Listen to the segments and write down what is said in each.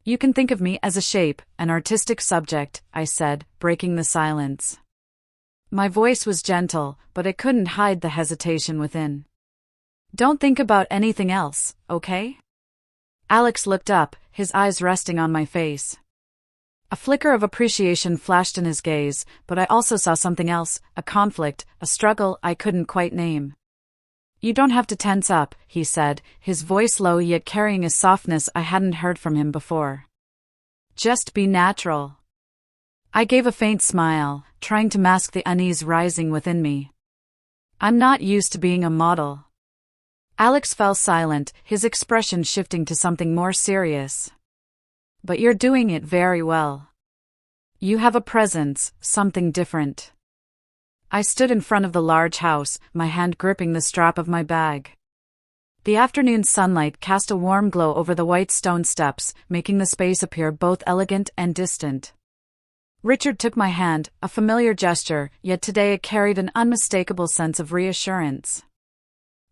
You can think of me as a shape, an artistic subject, I said, breaking the silence. My voice was gentle, but it couldn't hide the hesitation within. Don't think about anything else, okay? Alex looked up, his eyes resting on my face. A flicker of appreciation flashed in his gaze, but I also saw something else, a conflict, a struggle I couldn't quite name. You don't have to tense up, he said, his voice low yet carrying a softness I hadn't heard from him before. Just be natural. I gave a faint smile, trying to mask the unease rising within me. I'm not used to being a model. Alex fell silent, his expression shifting to something more serious. But you're doing it very well. You have a presence, something different. I stood in front of the large house, my hand gripping the strap of my bag. The afternoon sunlight cast a warm glow over the white stone steps, making the space appear both elegant and distant. Richard took my hand, a familiar gesture, yet today it carried an unmistakable sense of reassurance.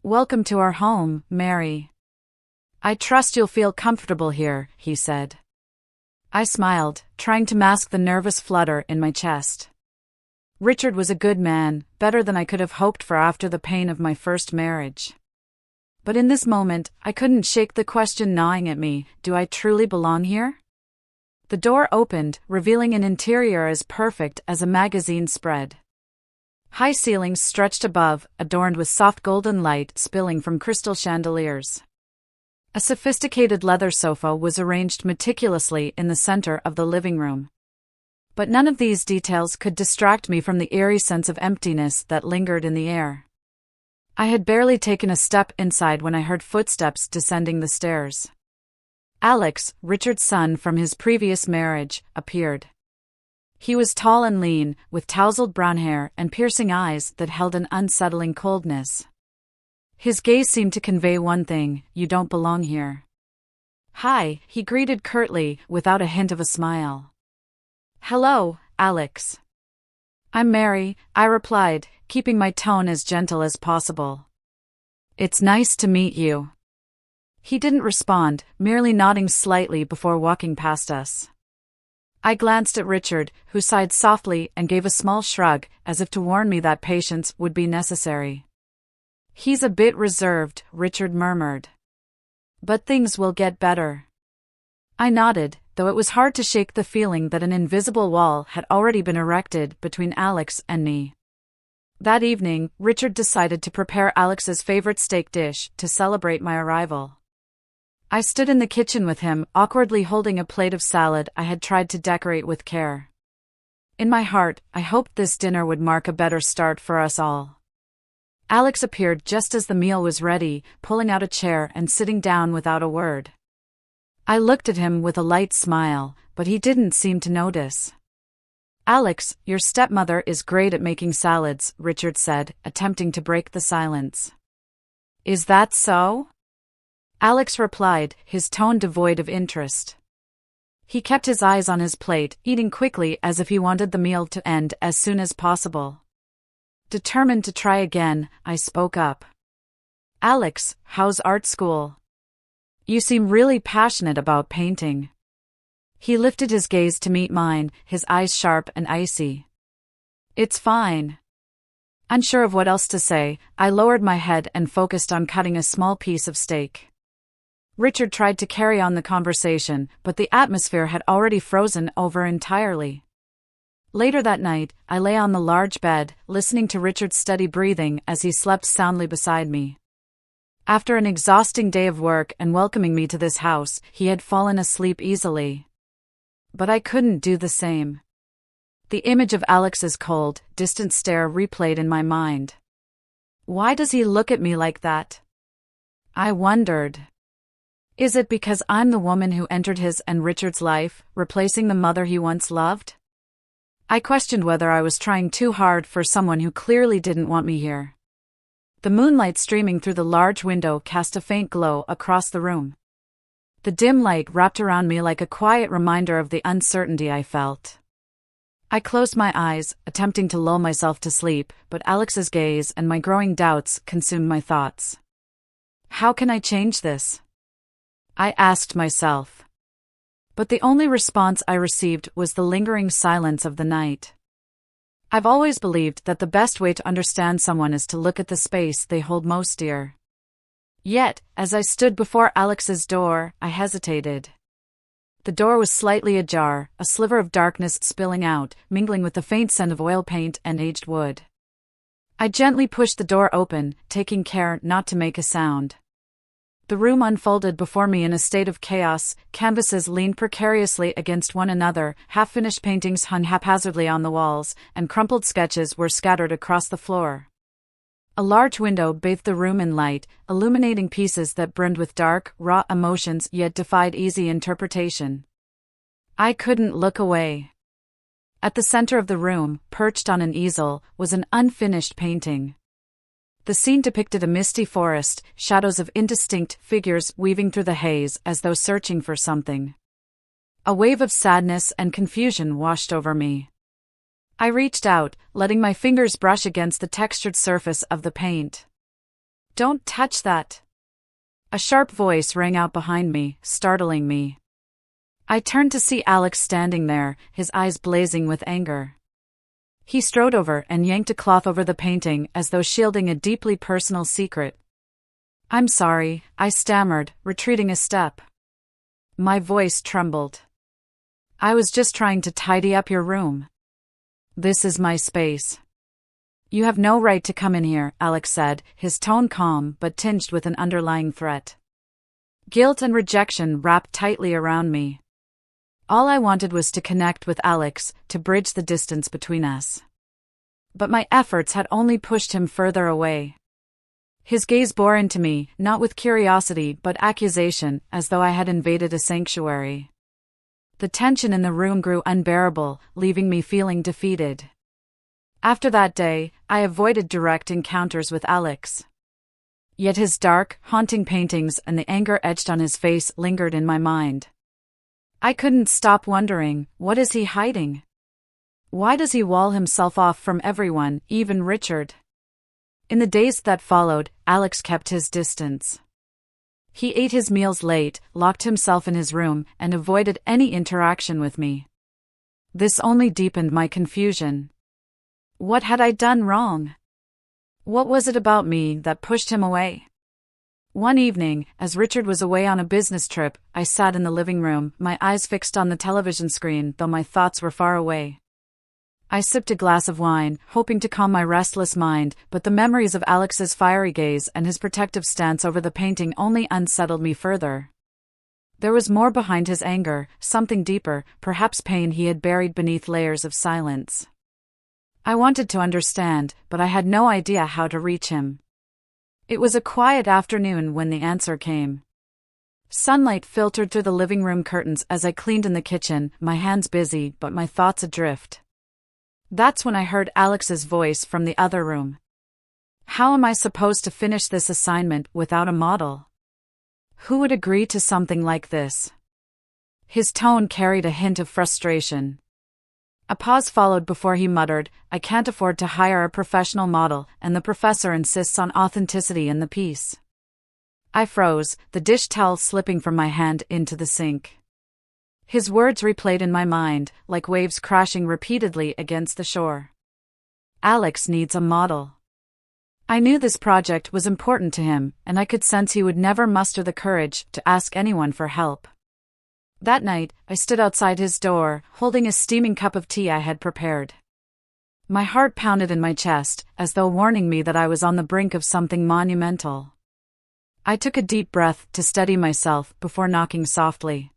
Welcome to our home, Mary. I trust you'll feel comfortable here, he said. I smiled, trying to mask the nervous flutter in my chest. Richard was a good man, better than I could have hoped for after the pain of my first marriage. But in this moment, I couldn't shake the question gnawing at me, do I truly belong here? The door opened, revealing an interior as perfect as a magazine spread. High ceilings stretched above, adorned with soft golden light spilling from crystal chandeliers. A sophisticated leather sofa was arranged meticulously in the center of the living room. But none of these details could distract me from the eerie sense of emptiness that lingered in the air. I had barely taken a step inside when I heard footsteps descending the stairs. Alex, Richard's son from his previous marriage, appeared. He was tall and lean, with tousled brown hair and piercing eyes that held an unsettling coldness. His gaze seemed to convey one thing: you don't belong here. Hi, he greeted curtly, without a hint of a smile. Hello, Alex. I'm Mary, I replied, keeping my tone as gentle as possible. It's nice to meet you. He didn't respond, merely nodding slightly before walking past us. I glanced at Richard, who sighed softly and gave a small shrug, as if to warn me that patience would be necessary. He's a bit reserved, Richard murmured. But things will get better. I nodded, though it was hard to shake the feeling that an invisible wall had already been erected between Alex and me. That evening, Richard decided to prepare Alex's favorite steak dish to celebrate my arrival. I stood in the kitchen with him, awkwardly holding a plate of salad I had tried to decorate with care. In my heart, I hoped this dinner would mark a better start for us all. Alex appeared just as the meal was ready, pulling out a chair and sitting down without a word. I looked at him with a light smile, but he didn't seem to notice. Alex, your stepmother is great at making salads, Richard said, attempting to break the silence. Is that so? Alex replied, his tone devoid of interest. He kept his eyes on his plate, eating quickly as if he wanted the meal to end as soon as possible. Determined to try again, I spoke up. Alex, how's art school? You seem really passionate about painting. He lifted his gaze to meet mine, his eyes sharp and icy. It's fine. Unsure of what else to say, I lowered my head and focused on cutting a small piece of steak. Richard tried to carry on the conversation, but the atmosphere had already frozen over entirely. Later that night, I lay on the large bed, listening to Richard's steady breathing as he slept soundly beside me. After an exhausting day of work and welcoming me to this house, he had fallen asleep easily. But I couldn't do the same. The image of Alex's cold, distant stare replayed in my mind. Why does he look at me like that? I wondered. Is it because I'm the woman who entered his and Richard's life, replacing the mother he once loved? I questioned whether I was trying too hard for someone who clearly didn't want me here. The moonlight streaming through the large window cast a faint glow across the room. The dim light wrapped around me like a quiet reminder of the uncertainty I felt. I closed my eyes, attempting to lull myself to sleep, but Alex's gaze and my growing doubts consumed my thoughts. How can I change this? I asked myself. But the only response I received was the lingering silence of the night. I've always believed that the best way to understand someone is to look at the space they hold most dear. Yet, as I stood before Alex's door, I hesitated. The door was slightly ajar, a sliver of darkness spilling out, mingling with the faint scent of oil paint and aged wood. I gently pushed the door open, taking care not to make a sound. The room unfolded before me in a state of chaos. Canvases leaned precariously against one another, half-finished paintings hung haphazardly on the walls, and crumpled sketches were scattered across the floor. A large window bathed the room in light, illuminating pieces that brimmed with dark, raw emotions yet defied easy interpretation. I couldn't look away. At the center of the room, perched on an easel, was an unfinished painting. The scene depicted a misty forest, shadows of indistinct figures weaving through the haze as though searching for something. A wave of sadness and confusion washed over me. I reached out, letting my fingers brush against the textured surface of the paint. "Don't touch that!" A sharp voice rang out behind me, startling me. I turned to see Alex standing there, his eyes blazing with anger. He strode over and yanked a cloth over the painting as though shielding a deeply personal secret. "I'm sorry," I stammered, retreating a step. My voice trembled. "I was just trying to tidy up your room. This is my space." "You have no right to come in here," Alex said, his tone calm but tinged with an underlying threat. Guilt and rejection wrapped tightly around me. All I wanted was to connect with Alex, to bridge the distance between us. But my efforts had only pushed him further away. His gaze bore into me, not with curiosity but accusation, as though I had invaded a sanctuary. The tension in the room grew unbearable, leaving me feeling defeated. After that day, I avoided direct encounters with Alex. Yet his dark, haunting paintings and the anger etched on his face lingered in my mind. I couldn't stop wondering, what is he hiding? Why does he wall himself off from everyone, even Richard? In the days that followed, Alex kept his distance. He ate his meals late, locked himself in his room, and avoided any interaction with me. This only deepened my confusion. What had I done wrong? What was it about me that pushed him away? One evening, as Richard was away on a business trip, I sat in the living room, my eyes fixed on the television screen, though my thoughts were far away. I sipped a glass of wine, hoping to calm my restless mind, but the memories of Alex's fiery gaze and his protective stance over the painting only unsettled me further. There was more behind his anger, something deeper, perhaps pain he had buried beneath layers of silence. I wanted to understand, but I had no idea how to reach him. It was a quiet afternoon when the answer came. Sunlight filtered through the living room curtains as I cleaned in the kitchen, my hands busy but my thoughts adrift. That's when I heard Alex's voice from the other room. "How am I supposed to finish this assignment without a model? Who would agree to something like this?" His tone carried a hint of frustration. A pause followed before he muttered, "I can't afford to hire a professional model, and the professor insists on authenticity in the piece." I froze, the dish towel slipping from my hand into the sink. His words replayed in my mind, like waves crashing repeatedly against the shore. Alex needs a model. I knew this project was important to him, and I could sense he would never muster the courage to ask anyone for help. That night, I stood outside his door, holding a steaming cup of tea I had prepared. My heart pounded in my chest, as though warning me that I was on the brink of something monumental. I took a deep breath to steady myself before knocking softly.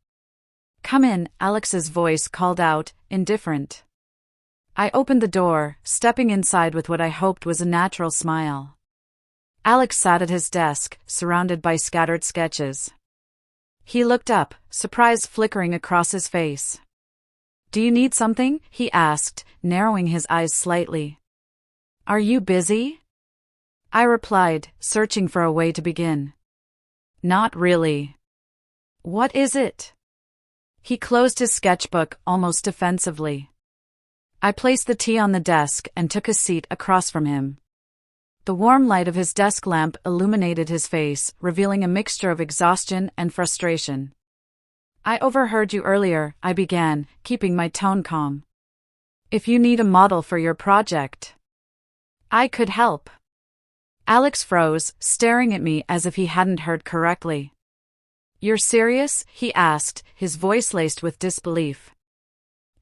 "Come in," Alex's voice called out, indifferent. I opened the door, stepping inside with what I hoped was a natural smile. Alex sat at his desk, surrounded by scattered sketches. He looked up, surprise flickering across his face. "Do you need something?" he asked, narrowing his eyes slightly. "Are you busy?" I replied, searching for a way to begin. "Not really." "What is it?" He closed his sketchbook almost defensively. I placed the tea on the desk and took a seat across from him. The warm light of his desk lamp illuminated his face, revealing a mixture of exhaustion and frustration. I overheard you earlier, I began, keeping my tone calm. If you need a model for your project, I could help. Alex froze, staring at me as if he hadn't heard correctly. You're serious? He asked, his voice laced with disbelief.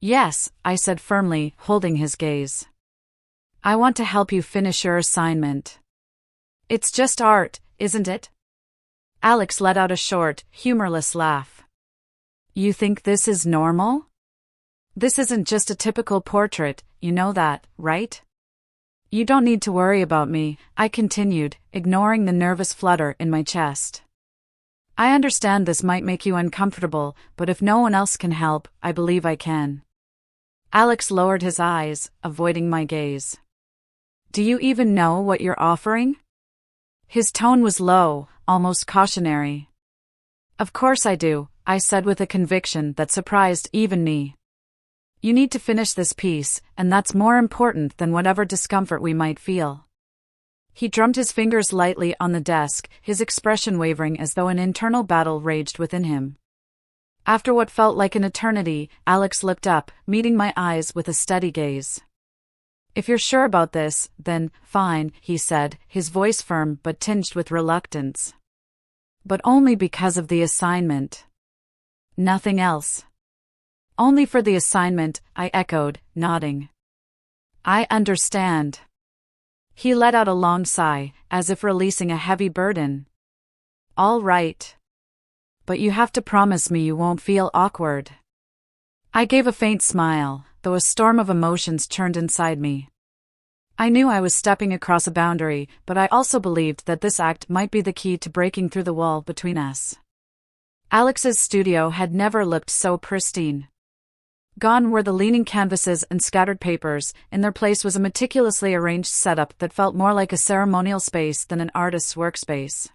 Yes, I said firmly, holding his gaze. I want to help you finish your assignment. It's just art, isn't it? Alex let out a short, humorless laugh. You think this is normal? This isn't just a typical portrait, you know that, right? You don't need to worry about me, I continued, ignoring the nervous flutter in my chest. I understand this might make you uncomfortable, but if no one else can help, I believe I can. Alex lowered his eyes, avoiding my gaze. Do you even know what you're offering? His tone was low, almost cautionary. Of course I do, I said with a conviction that surprised even me. You need to finish this piece, and that's more important than whatever discomfort we might feel. He drummed his fingers lightly on the desk, his expression wavering as though an internal battle raged within him. After what felt like an eternity, Alex looked up, meeting my eyes with a steady gaze. If you're sure about this, then, fine, he said, his voice firm but tinged with reluctance. But only because of the assignment. Nothing else. Only for the assignment, I echoed, nodding. I understand. He let out a long sigh, as if releasing a heavy burden. All right. But you have to promise me you won't feel awkward. I gave a faint smile, though a storm of emotions churned inside me. I knew I was stepping across a boundary, but I also believed that this act might be the key to breaking through the wall between us. Alex's studio had never looked so pristine. Gone were the leaning canvases and scattered papers, in their place was a meticulously arranged setup that felt more like a ceremonial space than an artist's workspace.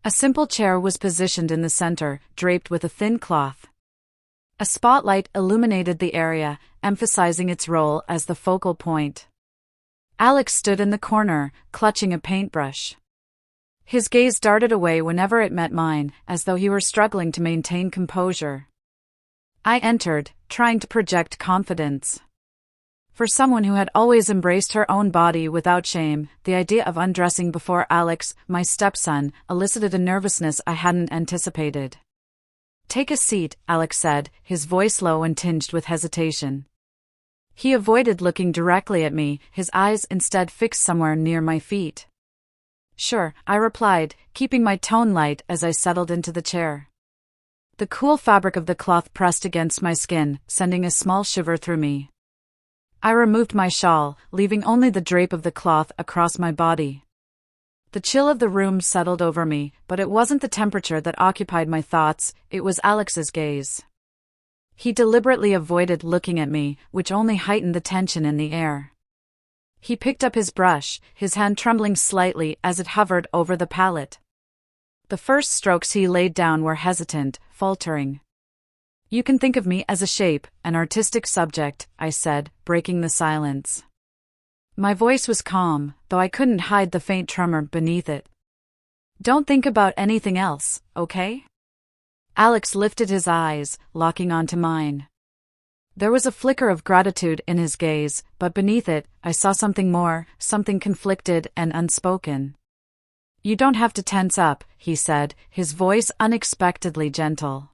A simple chair was positioned in the center, draped with a thin cloth. A spotlight illuminated the area, emphasizing its role as the focal point. Alex stood in the corner, clutching a paintbrush. His gaze darted away whenever it met mine, as though he were struggling to maintain composure. I entered, trying to project confidence. For someone who had always embraced her own body without shame, the idea of undressing before Alex, my stepson, elicited a nervousness I hadn't anticipated. Take a seat, Alex said, his voice low and tinged with hesitation. He avoided looking directly at me, his eyes instead fixed somewhere near my feet. Sure, I replied, keeping my tone light as I settled into the chair. The cool fabric of the cloth pressed against my skin, sending a small shiver through me. I removed my shawl, leaving only the drape of the cloth across my body. The chill of the room settled over me, but it wasn't the temperature that occupied my thoughts, it was Alex's gaze. He deliberately avoided looking at me, which only heightened the tension in the air. He picked up his brush, his hand trembling slightly as it hovered over the palette. The first strokes he laid down were hesitant, faltering. You can think of me as a shape, an artistic subject, I said, breaking the silence. My voice was calm, though I couldn't hide the faint tremor beneath it. Don't think about anything else, okay? Alex lifted his eyes, locking onto mine. There was a flicker of gratitude in his gaze, but beneath it, I saw something more, something conflicted and unspoken. You don't have to tense up, he said, his voice unexpectedly gentle.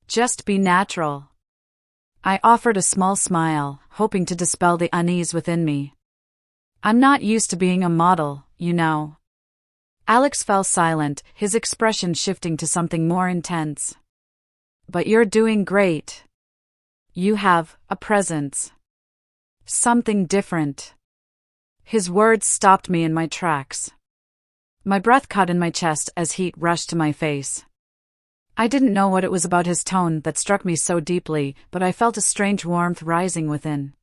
Just be natural. I offered a small smile, hoping to dispel the unease within me. I'm not used to being a model, you know. Alex fell silent, his expression shifting to something more intense. But you're doing great. You have a presence. Something different. His words stopped me in my tracks. My breath caught in my chest as heat rushed to my face. I didn't know what it was about his tone that struck me so deeply, but I felt a strange warmth rising within.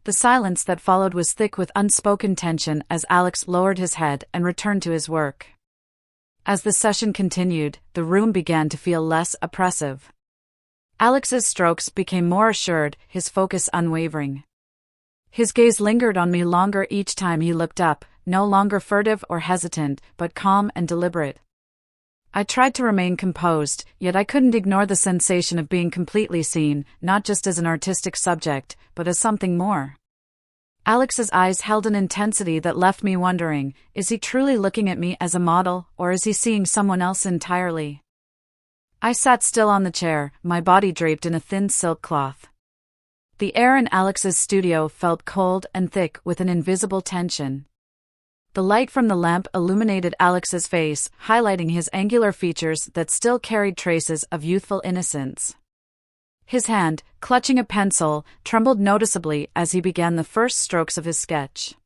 The silence that followed was thick with unspoken tension as Alex lowered his head and returned to his work. As the session continued, the room began to feel less oppressive. Alex's strokes became more assured, his focus unwavering. His gaze lingered on me longer each time he looked up, no longer furtive or hesitant, but calm and deliberate. I tried to remain composed, yet I couldn't ignore the sensation of being completely seen, not just as an artistic subject, but as something more. Alex's eyes held an intensity that left me wondering, is he truly looking at me as a model, or is he seeing someone else entirely? I sat still on the chair, my body draped in a thin silk cloth. The air in Alex's studio felt cold and thick with an invisible tension. The light from the lamp illuminated Alex's face, highlighting his angular features that still carried traces of youthful innocence. His hand, clutching a pencil, trembled noticeably as he began the first strokes of his sketch.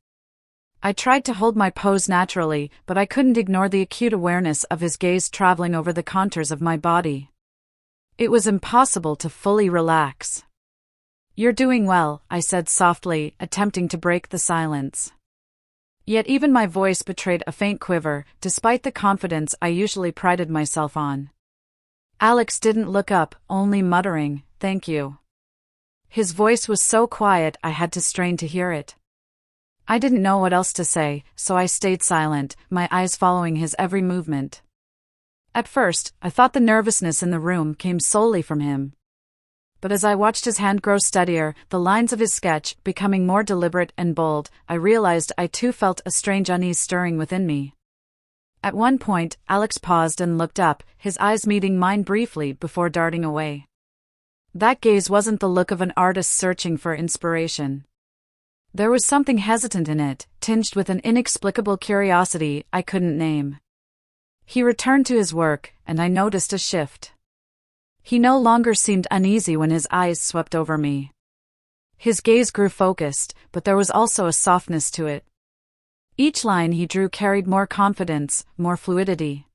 I tried to hold my pose naturally, but I couldn't ignore the acute awareness of his gaze traveling over the contours of my body. It was impossible to fully relax. "You're doing well," I said softly, attempting to break the silence. Yet even my voice betrayed a faint quiver, despite the confidence I usually prided myself on. Alex didn't look up, only muttering, "Thank you." His voice was so quiet I had to strain to hear it. I didn't know what else to say, so I stayed silent, my eyes following his every movement. At first, I thought the nervousness in the room came solely from him. But as I watched his hand grow steadier, the lines of his sketch becoming more deliberate and bold, I realized I too felt a strange unease stirring within me. At one point, Alex paused and looked up, his eyes meeting mine briefly before darting away. That gaze wasn't the look of an artist searching for inspiration. There was something hesitant in it, tinged with an inexplicable curiosity I couldn't name. He returned to his work, and I noticed a shift. He no longer seemed uneasy when his eyes swept over me. His gaze grew focused, but there was also a softness to it. Each line he drew carried more confidence, more fluidity.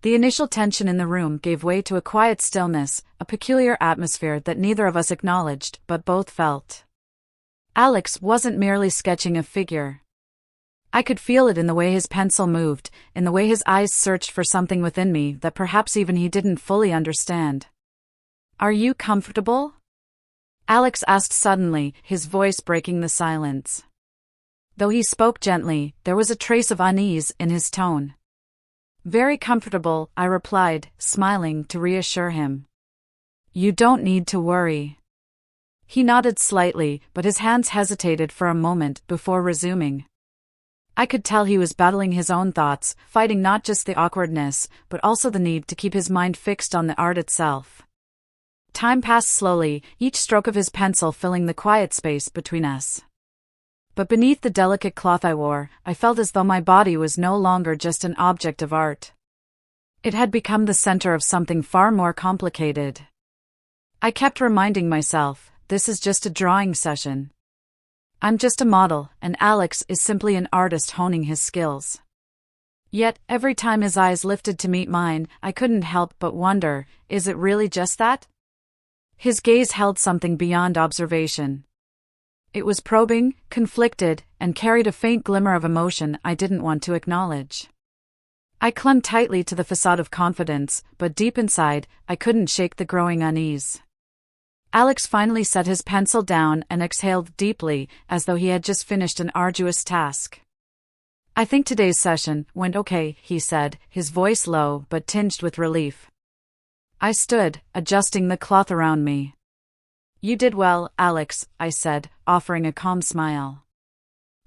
The initial tension in the room gave way to a quiet stillness, a peculiar atmosphere that neither of us acknowledged but both felt. Alex wasn't merely sketching a figure. I could feel it in the way his pencil moved, in the way his eyes searched for something within me that perhaps even he didn't fully understand. "Are you comfortable?" Alex asked suddenly, his voice breaking the silence. Though he spoke gently, there was a trace of unease in his tone. "Very comfortable," I replied, smiling to reassure him. "You don't need to worry." He nodded slightly, but his hands hesitated for a moment before resuming. I could tell he was battling his own thoughts, fighting not just the awkwardness, but also the need to keep his mind fixed on the art itself. Time passed slowly, each stroke of his pencil filling the quiet space between us. But beneath the delicate cloth I wore, I felt as though my body was no longer just an object of art. It had become the center of something far more complicated. I kept reminding myself, this is just a drawing session. I'm just a model, and Alex is simply an artist honing his skills. Yet, every time his eyes lifted to meet mine, I couldn't help but wonder, is it really just that? His gaze held something beyond observation. It was probing, conflicted, and carried a faint glimmer of emotion I didn't want to acknowledge. I clung tightly to the facade of confidence, but deep inside, I couldn't shake the growing unease. Alex finally set his pencil down and exhaled deeply, as though he had just finished an arduous task. "I think today's session went okay," he said, his voice low but tinged with relief. I stood, adjusting the cloth around me. "You did well, Alex," I said, offering a calm smile.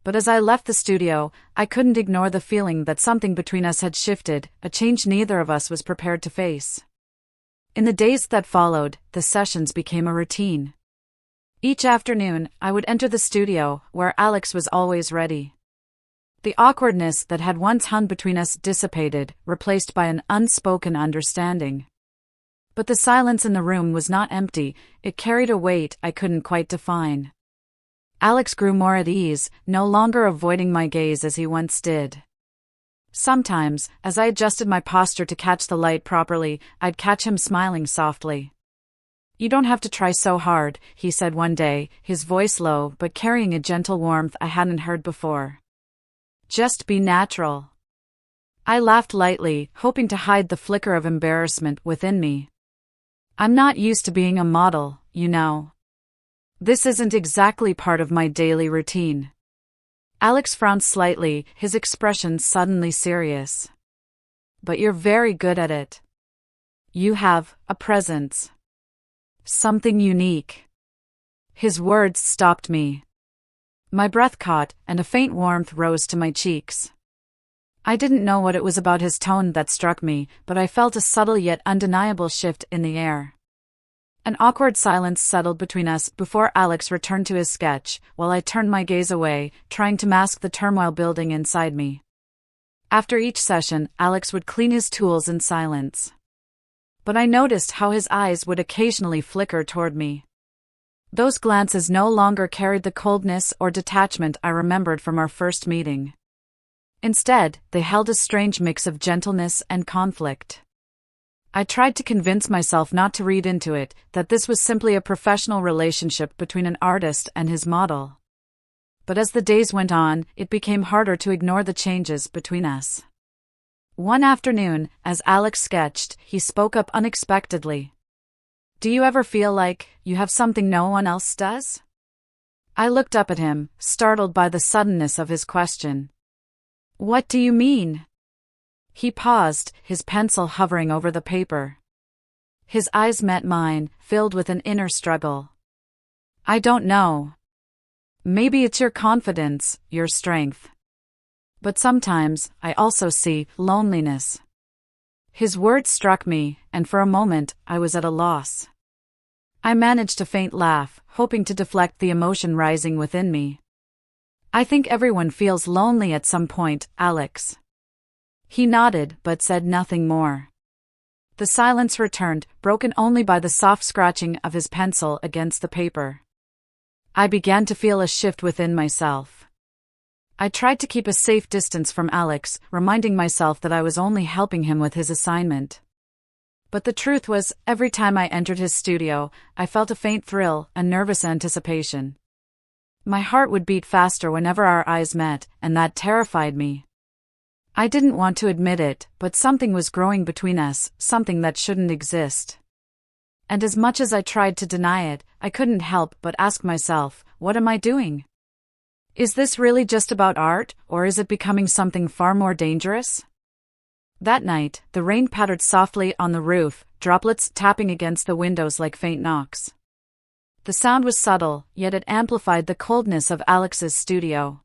But as I left the studio, I couldn't ignore the feeling that something between us had shifted, a change neither of us was prepared to face. In the days that followed, the sessions became a routine. Each afternoon, I would enter the studio, where Alex was always ready. The awkwardness that had once hung between us dissipated, replaced by an unspoken understanding. But the silence in the room was not empty, it carried a weight I couldn't quite define. Alex grew more at ease, no longer avoiding my gaze as he once did. Sometimes, as I adjusted my posture to catch the light properly, I'd catch him smiling softly. "You don't have to try so hard," he said one day, his voice low but carrying a gentle warmth I hadn't heard before. "Just be natural." I laughed lightly, hoping to hide the flicker of embarrassment within me. "I'm not used to being a model, you know. This isn't exactly part of my daily routine." Alex frowned slightly, his expression suddenly serious. but you're very good at it. You have a presence. Something unique. His words stopped me. My breath caught, and a faint warmth rose to my cheeks. I didn't know what it was about his tone that struck me, but I felt a subtle yet undeniable shift in the air. An awkward silence settled between us before Alex returned to his sketch, while I turned my gaze away, trying to mask the turmoil building inside me. After each session, Alex would clean his tools in silence. But I noticed how his eyes would occasionally flicker toward me. Those glances no longer carried the coldness or detachment I remembered from our first meeting. Instead, they held a strange mix of gentleness and conflict. I tried to convince myself not to read into it, that this was simply a professional relationship between an artist and his model. But as the days went on, it became harder to ignore the changes between us. One afternoon, as Alex sketched, he spoke up unexpectedly. "Do you ever feel like you have something no one else does?" I looked up at him, startled by the suddenness of his question. "What do you mean?" He paused, his pencil hovering over the paper. His eyes met mine, filled with an inner struggle. "I don't know. Maybe it's your confidence, your strength. But sometimes, I also see loneliness." His words struck me, and for a moment, I was at a loss. I managed a faint laugh, hoping to deflect the emotion rising within me. "I think everyone feels lonely at some point, Alex." He nodded, but said nothing more. The silence returned, broken only by the soft scratching of his pencil against the paper. I began to feel a shift within myself. I tried to keep a safe distance from Alex, reminding myself that I was only helping him with his assignment. But the truth was, every time I entered his studio, I felt a faint thrill, a nervous anticipation. My heart would beat faster whenever our eyes met, and that terrified me. I didn't want to admit it, but something was growing between us, something that shouldn't exist. And as much as I tried to deny it, I couldn't help but ask myself, what am I doing? Is this really just about art, or is it becoming something far more dangerous? That night, the rain pattered softly on the roof, droplets tapping against the windows like faint knocks. The sound was subtle, yet it amplified the coldness of Alex's studio.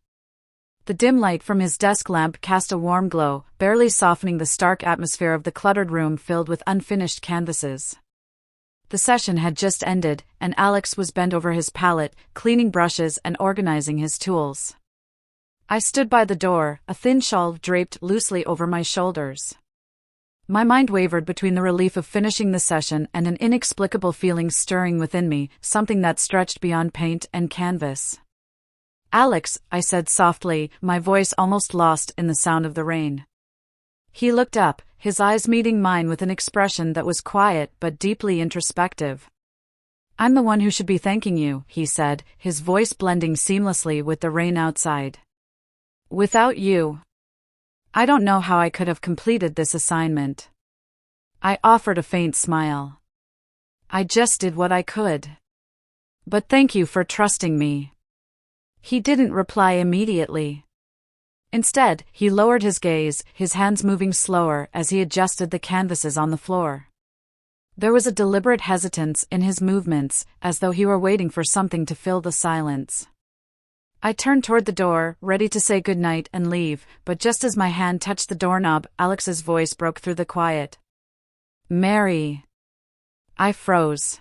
The dim light from his desk lamp cast a warm glow, barely softening the stark atmosphere of the cluttered room filled with unfinished canvases. The session had just ended, and Alex was bent over his palette, cleaning brushes and organizing his tools. I stood by the door, a thin shawl draped loosely over my shoulders. My mind wavered between the relief of finishing the session and an inexplicable feeling stirring within me, something that stretched beyond paint and canvas. "Alex," I said softly, my voice almost lost in the sound of the rain. He looked up, his eyes meeting mine with an expression that was quiet but deeply introspective. "I'm the one who should be thanking you," he said, his voice blending seamlessly with the rain outside. "Without you, I don't know how I could have completed this assignment." I offered a faint smile. "I just did what I could. But thank you for trusting me." He didn't reply immediately. Instead, he lowered his gaze, his hands moving slower as he adjusted the canvases on the floor. There was a deliberate hesitance in his movements, as though he were waiting for something to fill the silence. I turned toward the door, ready to say goodnight and leave, but just as my hand touched the doorknob, Alex's voice broke through the quiet. "Mary." I froze.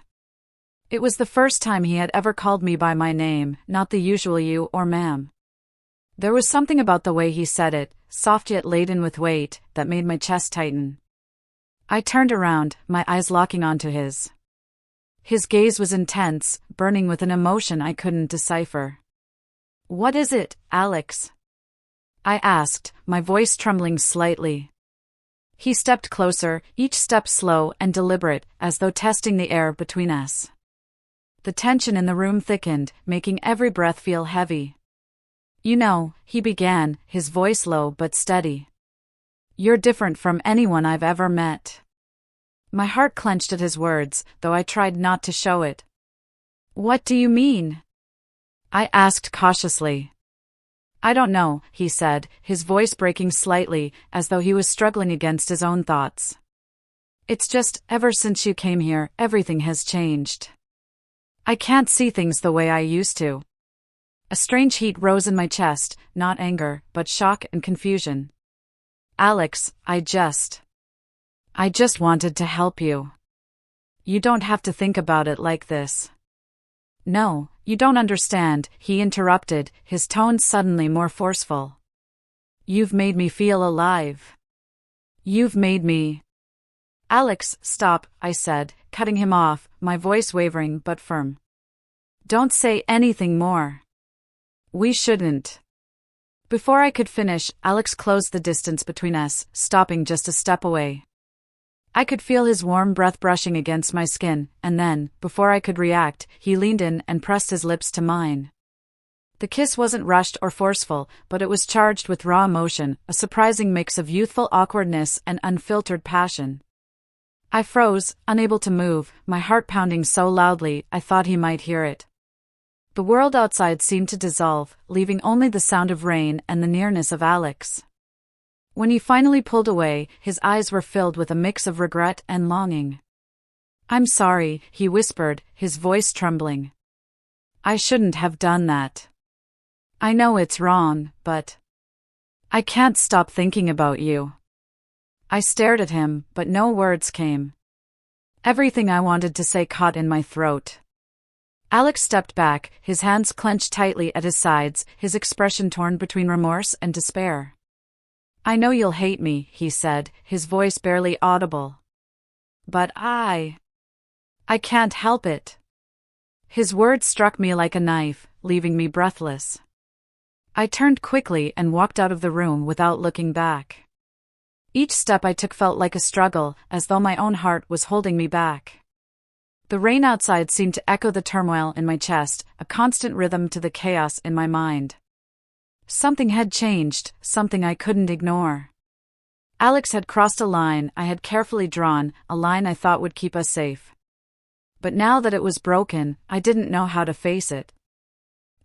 It was the first time he had ever called me by my name, not the usual you or ma'am. There was something about the way he said it, soft yet laden with weight, that made my chest tighten. I turned around, my eyes locking onto his. His gaze was intense, burning with an emotion I couldn't decipher. "What is it, Alex?" I asked, my voice trembling slightly. He stepped closer, each step slow and deliberate, as though testing the air between us. The tension in the room thickened, making every breath feel heavy. "You know," he began, his voice low but steady. "You're different from anyone I've ever met." My heart clenched at his words, though I tried not to show it. "What do you mean?" I asked cautiously. I don't know, he said, his voice breaking slightly, as though he was struggling against his own thoughts. It's just, ever since you came here, everything has changed. I can't see things the way I used to. A strange heat rose in my chest, not anger, but shock and confusion. Alex, I just wanted to help you. You don't have to think about it like this. No, you don't understand, he interrupted, his tone suddenly more forceful. You've made me feel alive. You've made me. Alex, stop, I said, cutting him off, my voice wavering but firm. Don't say anything more. We shouldn't. Before I could finish, Alex closed the distance between us, stopping just a step away. I could feel his warm breath brushing against my skin, and then, before I could react, he leaned in and pressed his lips to mine. The kiss wasn't rushed or forceful, but it was charged with raw emotion, a surprising mix of youthful awkwardness and unfiltered passion. I froze, unable to move, my heart pounding so loudly I thought he might hear it. The world outside seemed to dissolve, leaving only the sound of rain and the nearness of Alex. When he finally pulled away, his eyes were filled with a mix of regret and longing. I'm sorry, he whispered, his voice trembling. I shouldn't have done that. I know it's wrong, but I can't stop thinking about you. I stared at him, but no words came. Everything I wanted to say caught in my throat. Alex stepped back, his hands clenched tightly at his sides, his expression torn between remorse and despair. I know you'll hate me, he said, his voice barely audible. But I can't help it. His words struck me like a knife, leaving me breathless. I turned quickly and walked out of the room without looking back. Each step I took felt like a struggle, as though my own heart was holding me back. The rain outside seemed to echo the turmoil in my chest, a constant rhythm to the chaos in my mind. Something had changed, something I couldn't ignore. Alex had crossed a line I had carefully drawn, a line I thought would keep us safe. But now that it was broken, I didn't know how to face it.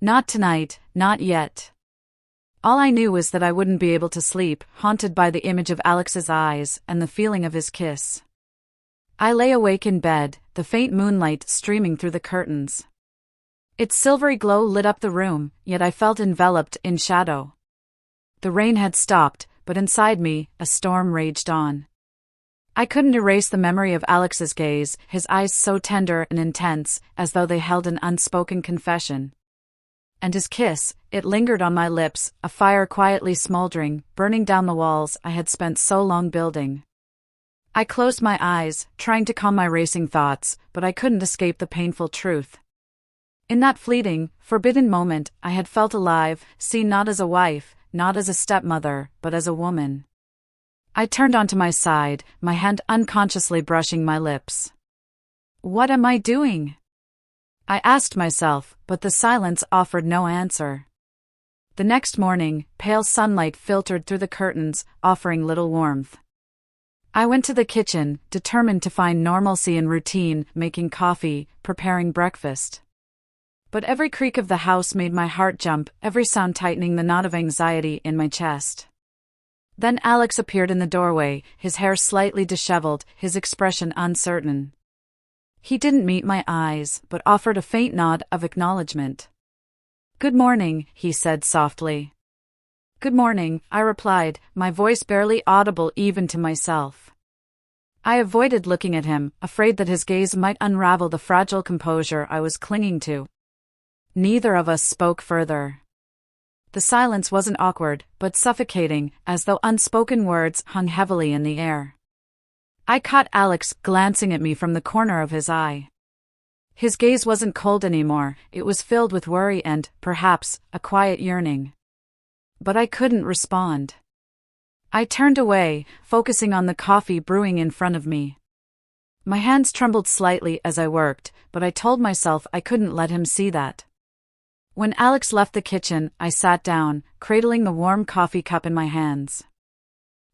Not tonight, not yet. All I knew was that I wouldn't be able to sleep, haunted by the image of Alex's eyes and the feeling of his kiss. I lay awake in bed, the faint moonlight streaming through the curtains. Its silvery glow lit up the room, yet I felt enveloped in shadow. The rain had stopped, but inside me, a storm raged on. I couldn't erase the memory of Alex's gaze, his eyes so tender and intense, as though they held an unspoken confession. And his kiss, it lingered on my lips, a fire quietly smoldering, burning down the walls I had spent so long building. I closed my eyes, trying to calm my racing thoughts, but I couldn't escape the painful truth. In that fleeting, forbidden moment, I had felt alive, seen not as a wife, not as a stepmother, but as a woman. I turned onto my side, my hand unconsciously brushing my lips. What am I doing? I asked myself, but the silence offered no answer. The next morning, pale sunlight filtered through the curtains, offering little warmth. I went to the kitchen, determined to find normalcy in routine, making coffee, preparing breakfast. But every creak of the house made my heart jump, every sound tightening the knot of anxiety in my chest. Then Alex appeared in the doorway, his hair slightly disheveled, his expression uncertain. He didn't meet my eyes, but offered a faint nod of acknowledgement. Good morning, he said softly. Good morning, I replied, my voice barely audible even to myself. I avoided looking at him, afraid that his gaze might unravel the fragile composure I was clinging to. Neither of us spoke further. The silence wasn't awkward, but suffocating, as though unspoken words hung heavily in the air. I caught Alex glancing at me from the corner of his eye. His gaze wasn't cold anymore, it was filled with worry and, perhaps, a quiet yearning. But I couldn't respond. I turned away, focusing on the coffee brewing in front of me. My hands trembled slightly as I worked, but I told myself I couldn't let him see that. When Alex left the kitchen, I sat down, cradling the warm coffee cup in my hands.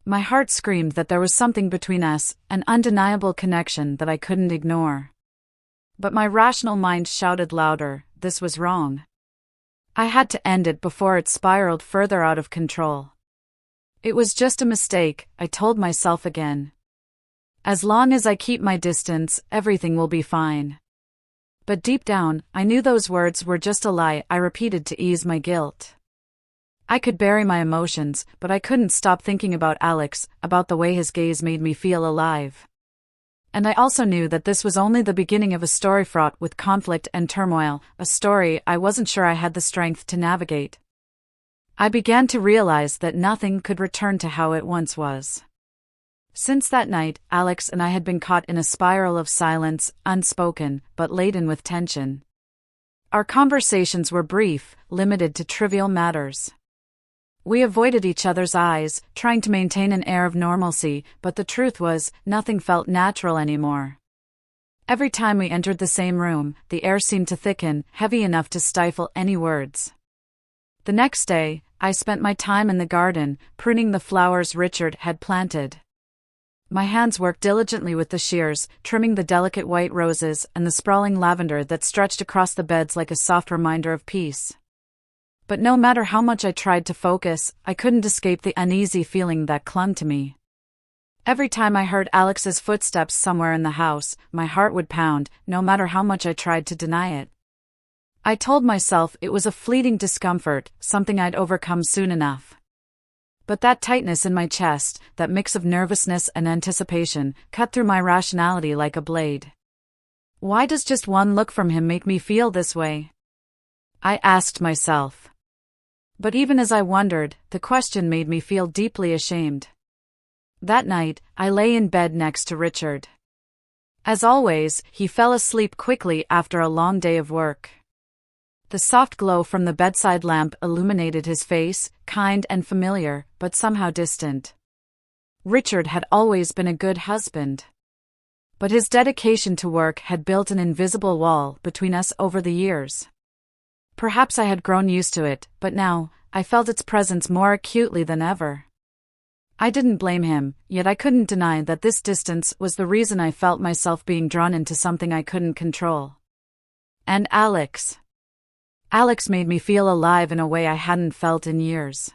My heart screamed that there was something between us, an undeniable connection that I couldn't ignore. But my rational mind shouted louder, this was wrong. I had to end it before it spiraled further out of control. It was just a mistake, I told myself again. As long as I keep my distance, everything will be fine. But deep down, I knew those words were just a lie I repeated to ease my guilt. I could bury my emotions, but I couldn't stop thinking about Alex, about the way his gaze made me feel alive. And I also knew that this was only the beginning of a story fraught with conflict and turmoil, a story I wasn't sure I had the strength to navigate. I began to realize that nothing could return to how it once was. Since that night, Alex and I had been caught in a spiral of silence, unspoken, but laden with tension. Our conversations were brief, limited to trivial matters. We avoided each other's eyes, trying to maintain an air of normalcy, but the truth was, nothing felt natural anymore. Every time we entered the same room, the air seemed to thicken, heavy enough to stifle any words. The next day, I spent my time in the garden, pruning the flowers Richard had planted. My hands worked diligently with the shears, trimming the delicate white roses and the sprawling lavender that stretched across the beds like a soft reminder of peace. But no matter how much I tried to focus, I couldn't escape the uneasy feeling that clung to me. Every time I heard Alex's footsteps somewhere in the house, my heart would pound, no matter how much I tried to deny it. I told myself it was a fleeting discomfort, something I'd overcome soon enough. But that tightness in my chest, that mix of nervousness and anticipation, cut through my rationality like a blade. Why does just one look from him make me feel this way? I asked myself. But even as I wondered, the question made me feel deeply ashamed. That night, I lay in bed next to Richard. As always, he fell asleep quickly after a long day of work. The soft glow from the bedside lamp illuminated his face, kind and familiar, but somehow distant. Richard had always been a good husband. But his dedication to work had built an invisible wall between us over the years. Perhaps I had grown used to it, but now, I felt its presence more acutely than ever. I didn't blame him, yet I couldn't deny that this distance was the reason I felt myself being drawn into something I couldn't control. And Alex. Alex made me feel alive in a way I hadn't felt in years.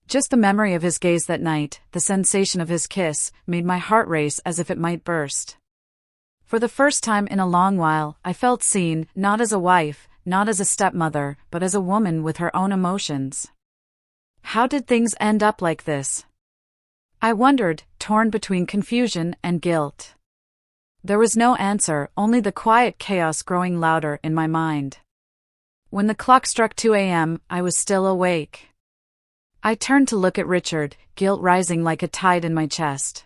Just the memory of his gaze that night, the sensation of his kiss, made my heart race as if it might burst. For the first time in a long while, I felt seen, not as a wife, not as a stepmother, but as a woman with her own emotions. How did things end up like this? I wondered, torn between confusion and guilt. There was no answer, only the quiet chaos growing louder in my mind. When the clock struck 2 a.m., I was still awake. I turned to look at Richard, guilt rising like a tide in my chest.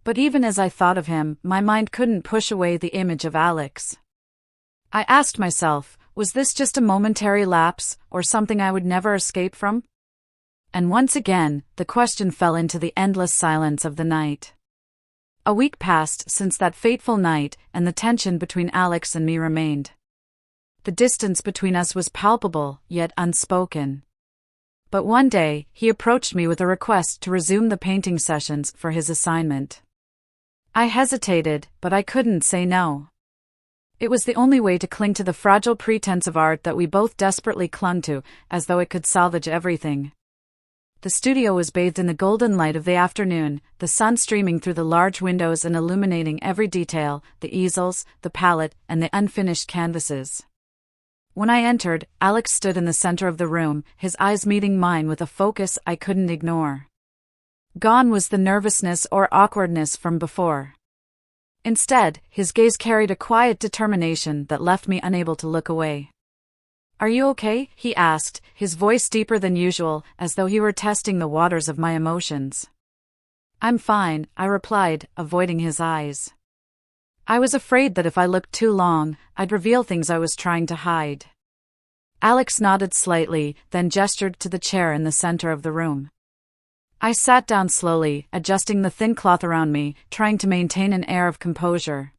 But even as I thought of him, my mind couldn't push away the image of Alex. I asked myself, was this just a momentary lapse, or something I would never escape from? And once again, the question fell into the endless silence of the night. A week passed since that fateful night, and the tension between Alex and me remained. The distance between us was palpable, yet unspoken. But one day, he approached me with a request to resume the painting sessions for his assignment. I hesitated, but I couldn't say no. It was the only way to cling to the fragile pretense of art that we both desperately clung to, as though it could salvage everything. The studio was bathed in the golden light of the afternoon, the sun streaming through the large windows and illuminating every detail, the easels, the palette, and the unfinished canvases. When I entered, Alex stood in the center of the room, his eyes meeting mine with a focus I couldn't ignore. Gone was the nervousness or awkwardness from before. Instead, his gaze carried a quiet determination that left me unable to look away. "Are you okay?" he asked, his voice deeper than usual, as though he were testing the waters of my emotions. "I'm fine," I replied, avoiding his eyes. I was afraid that if I looked too long, I'd reveal things I was trying to hide. Alex nodded slightly, then gestured to the chair in the center of the room. I sat down slowly, adjusting the thin cloth around me, trying to maintain an air of composure.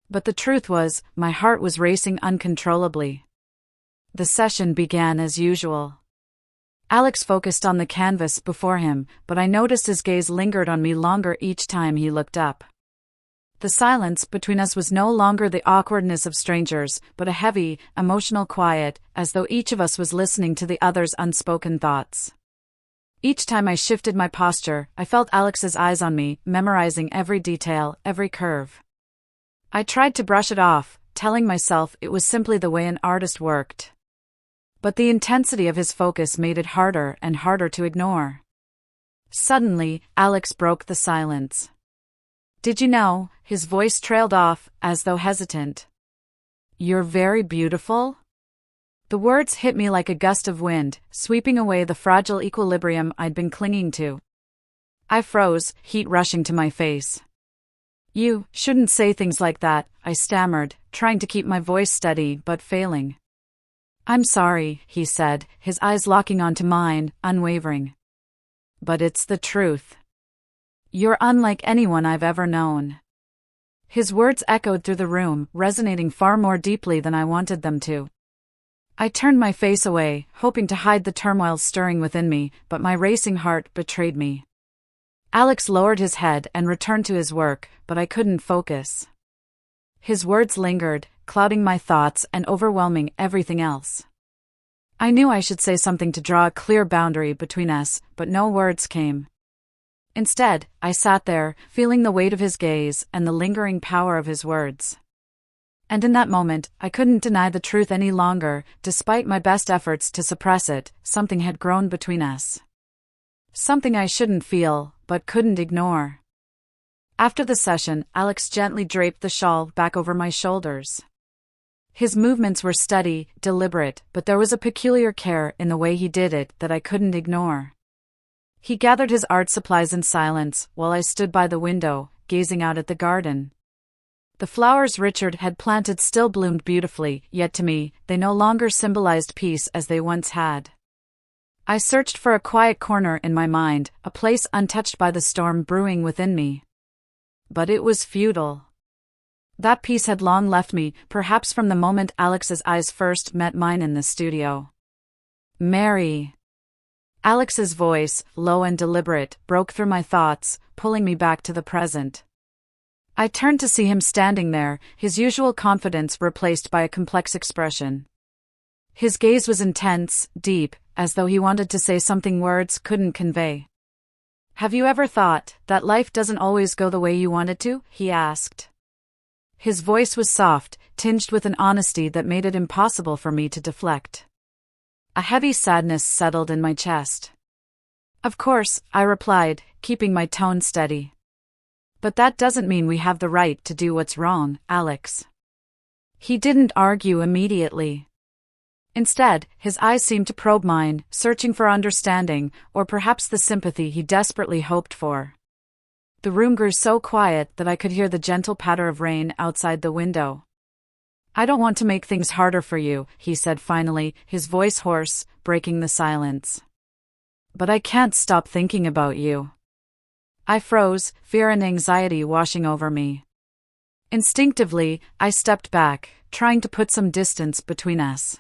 But the truth was, my heart was racing uncontrollably. The session began as usual. Alex focused on the canvas before him, but I noticed his gaze lingered on me longer each time he looked up. The silence between us was no longer the awkwardness of strangers, but a heavy, emotional quiet, as though each of us was listening to the other's unspoken thoughts. Each time I shifted my posture, I felt Alex's eyes on me, memorizing every detail, every curve. I tried to brush it off, telling myself it was simply the way an artist worked. But the intensity of his focus made it harder and harder to ignore. Suddenly, Alex broke the silence. "Did you know?" His voice trailed off, as though hesitant. "You're very beautiful?" The words hit me like a gust of wind, sweeping away the fragile equilibrium I'd been clinging to. I froze, heat rushing to my face. "You shouldn't say things like that," I stammered, trying to keep my voice steady but failing. "I'm sorry," he said, his eyes locking onto mine, unwavering. "But it's the truth. You're unlike anyone I've ever known." His words echoed through the room, resonating far more deeply than I wanted them to. I turned my face away, hoping to hide the turmoil stirring within me, but my racing heart betrayed me. Alex lowered his head and returned to his work, but I couldn't focus. His words lingered, clouding my thoughts and overwhelming everything else. I knew I should say something to draw a clear boundary between us, but no words came. Instead, I sat there, feeling the weight of his gaze and the lingering power of his words. And in that moment, I couldn't deny the truth any longer. Despite my best efforts to suppress it, something had grown between us. Something I shouldn't feel, but couldn't ignore. After the session, Alex gently draped the shawl back over my shoulders. His movements were steady, deliberate, but there was a peculiar care in the way he did it that I couldn't ignore. He gathered his art supplies in silence, while I stood by the window, gazing out at the garden. The flowers Richard had planted still bloomed beautifully, yet to me, they no longer symbolized peace as they once had. I searched for a quiet corner in my mind, a place untouched by the storm brewing within me. But it was futile. That peace had long left me, perhaps from the moment Alex's eyes first met mine in the studio. "Mary." Alex's voice, low and deliberate, broke through my thoughts, pulling me back to the present. I turned to see him standing there, his usual confidence replaced by a complex expression. His gaze was intense, deep, as though he wanted to say something words couldn't convey. "Have you ever thought that life doesn't always go the way you want it to?" he asked. His voice was soft, tinged with an honesty that made it impossible for me to deflect. A heavy sadness settled in my chest. "Of course," I replied, keeping my tone steady. "But that doesn't mean we have the right to do what's wrong, Alex." He didn't argue immediately. Instead, his eyes seemed to probe mine, searching for understanding, or perhaps the sympathy he desperately hoped for. The room grew so quiet that I could hear the gentle patter of rain outside the window. "I don't want to make things harder for you," he said finally, his voice hoarse, breaking the silence. "But I can't stop thinking about you." I froze, fear and anxiety washing over me. Instinctively, I stepped back, trying to put some distance between us.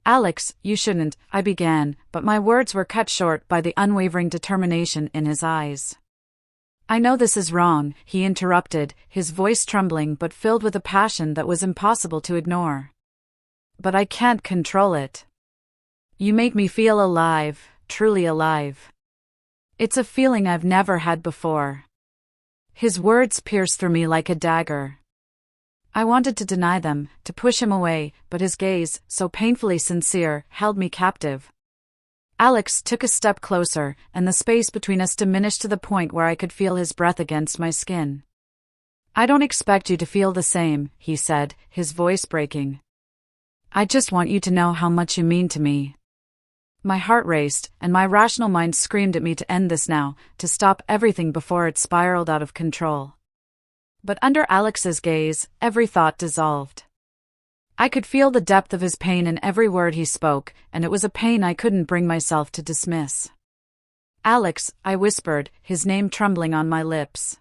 "Alex, you shouldn't," I began, but my words were cut short by the unwavering determination in his eyes. "I know this is wrong," he interrupted, his voice trembling but filled with a passion that was impossible to ignore. "But I can't control it. You make me feel alive, truly alive. It's a feeling I've never had before." His words pierced through me like a dagger. I wanted to deny them, to push him away, but his gaze, so painfully sincere, held me captive. Alex took a step closer, and the space between us diminished to the point where I could feel his breath against my skin. "I don't expect you to feel the same," he said, his voice breaking. "I just want you to know how much you mean to me." My heart raced, and my rational mind screamed at me to end this now, to stop everything before it spiraled out of control. But under Alex's gaze, every thought dissolved. I could feel the depth of his pain in every word he spoke, and it was a pain I couldn't bring myself to dismiss. "Alex," I whispered, his name trembling on my lips.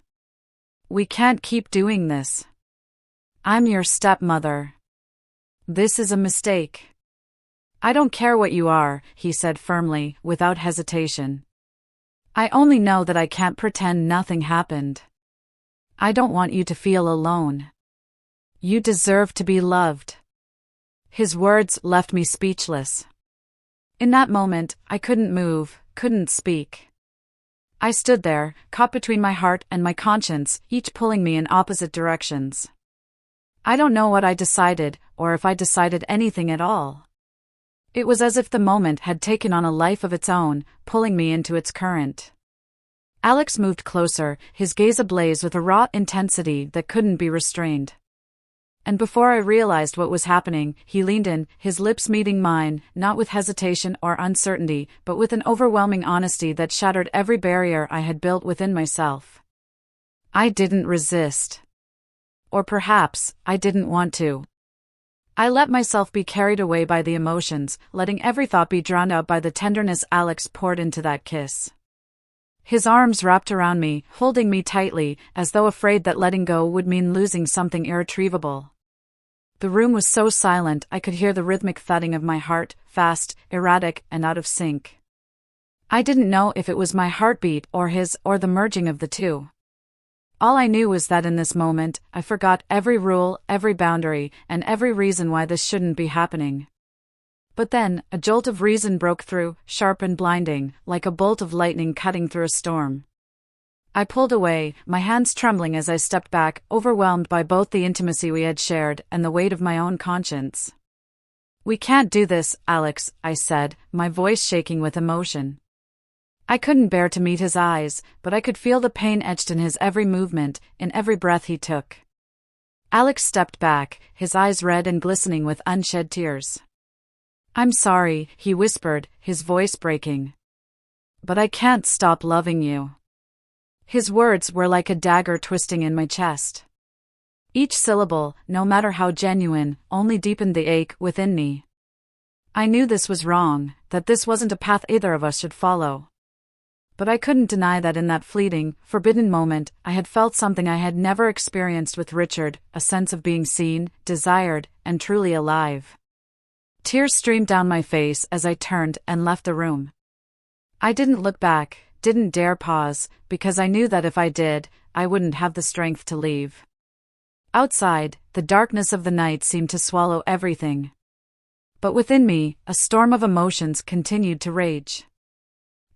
"We can't keep doing this. I'm your stepmother. This is a mistake." "I don't care what you are," he said firmly, without hesitation. "I only know that I can't pretend nothing happened." I don't want you to feel alone. You deserve to be loved. His words left me speechless. In that moment, I couldn't move, couldn't speak. I stood there, caught between my heart and my conscience, each pulling me in opposite directions. I don't know what I decided, or if I decided anything at all. It was as if the moment had taken on a life of its own, pulling me into its current. Alex moved closer, his gaze ablaze with a raw intensity that couldn't be restrained. And before I realized what was happening, he leaned in, his lips meeting mine, not with hesitation or uncertainty, but with an overwhelming honesty that shattered every barrier I had built within myself. I didn't resist. Or perhaps, I didn't want to. I let myself be carried away by the emotions, letting every thought be drowned out by the tenderness Alex poured into that kiss. His arms wrapped around me, holding me tightly, as though afraid that letting go would mean losing something irretrievable. The room was so silent I could hear the rhythmic thudding of my heart, fast, erratic, and out of sync. I didn't know if it was my heartbeat or his, or the merging of the two. All I knew was that in this moment, I forgot every rule, every boundary, and every reason why this shouldn't be happening. But then, a jolt of reason broke through, sharp and blinding, like a bolt of lightning cutting through a storm. I pulled away, my hands trembling as I stepped back, overwhelmed by both the intimacy we had shared and the weight of my own conscience. "We can't do this, Alex," I said, my voice shaking with emotion. I couldn't bear to meet his eyes, but I could feel the pain etched in his every movement, in every breath he took. Alex stepped back, his eyes red and glistening with unshed tears. "I'm sorry," he whispered, his voice breaking. "But I can't stop loving you." His words were like a dagger twisting in my chest. Each syllable, no matter how genuine, only deepened the ache within me. I knew this was wrong, that this wasn't a path either of us should follow. But I couldn't deny that in that fleeting, forbidden moment, I had felt something I had never experienced with Richard, a sense of being seen, desired, and truly alive. Tears streamed down my face as I turned and left the room. I didn't look back, didn't dare pause, because I knew that if I did, I wouldn't have the strength to leave. Outside, the darkness of the night seemed to swallow everything. But within me, a storm of emotions continued to rage.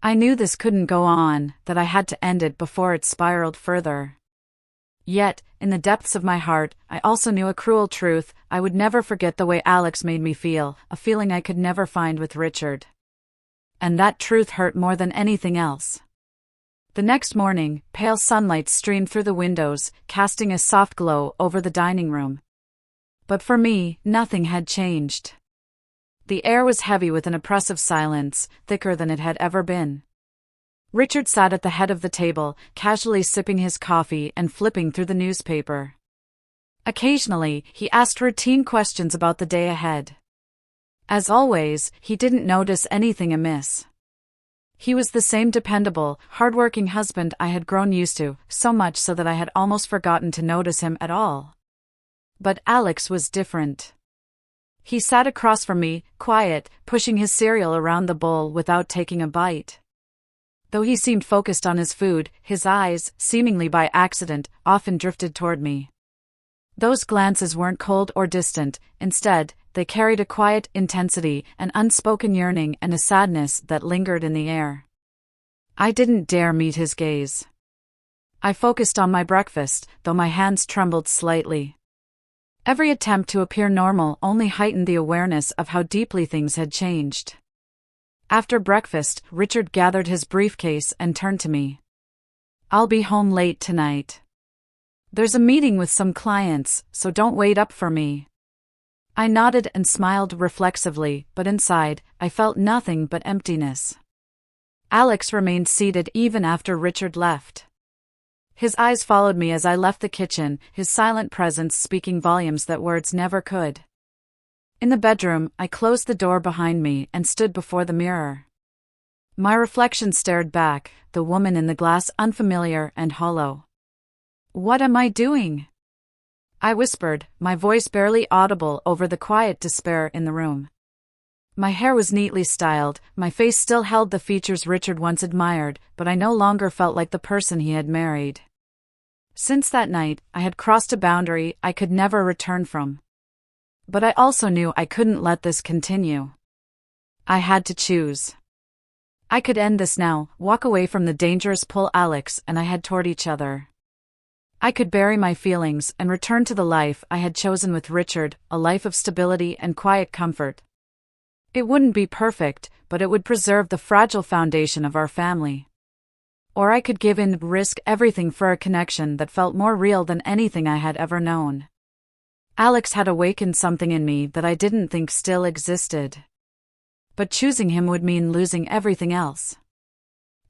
I knew this couldn't go on, that I had to end it before it spiraled further. Yet, in the depths of my heart, I also knew a cruel truth: I would never forget the way Alex made me feel, a feeling I could never find with Richard. And that truth hurt more than anything else. The next morning, pale sunlight streamed through the windows, casting a soft glow over the dining room. But for me, nothing had changed. The air was heavy with an oppressive silence, thicker than it had ever been. Richard sat at the head of the table, casually sipping his coffee and flipping through the newspaper. Occasionally, he asked routine questions about the day ahead. As always, he didn't notice anything amiss. He was the same dependable, hard-working husband I had grown used to, so much so that I had almost forgotten to notice him at all. But Alex was different. He sat across from me, quiet, pushing his cereal around the bowl without taking a bite. Though he seemed focused on his food, his eyes, seemingly by accident, often drifted toward me. Those glances weren't cold or distant, instead, they carried a quiet intensity, an unspoken yearning and a sadness that lingered in the air. I didn't dare meet his gaze. I focused on my breakfast, though my hands trembled slightly. Every attempt to appear normal only heightened the awareness of how deeply things had changed. After breakfast, Richard gathered his briefcase and turned to me. "I'll be home late tonight. There's a meeting with some clients, so don't wait up for me." I nodded and smiled reflexively, but inside, I felt nothing but emptiness. Alex remained seated even after Richard left. His eyes followed me as I left the kitchen, his silent presence speaking volumes that words never could. In the bedroom, I closed the door behind me and stood before the mirror. My reflection stared back, the woman in the glass unfamiliar and hollow. "What am I doing?" I whispered, my voice barely audible over the quiet despair in the room. My hair was neatly styled, my face still held the features Richard once admired, but I no longer felt like the person he had married. Since that night, I had crossed a boundary I could never return from. But I also knew I couldn't let this continue. I had to choose. I could end this now, walk away from the dangerous pull Alex and I had toward each other. I could bury my feelings and return to the life I had chosen with Richard, a life of stability and quiet comfort. It wouldn't be perfect, but it would preserve the fragile foundation of our family. Or I could give in, risk everything for a connection that felt more real than anything I had ever known. Alex had awakened something in me that I didn't think still existed. But choosing him would mean losing everything else.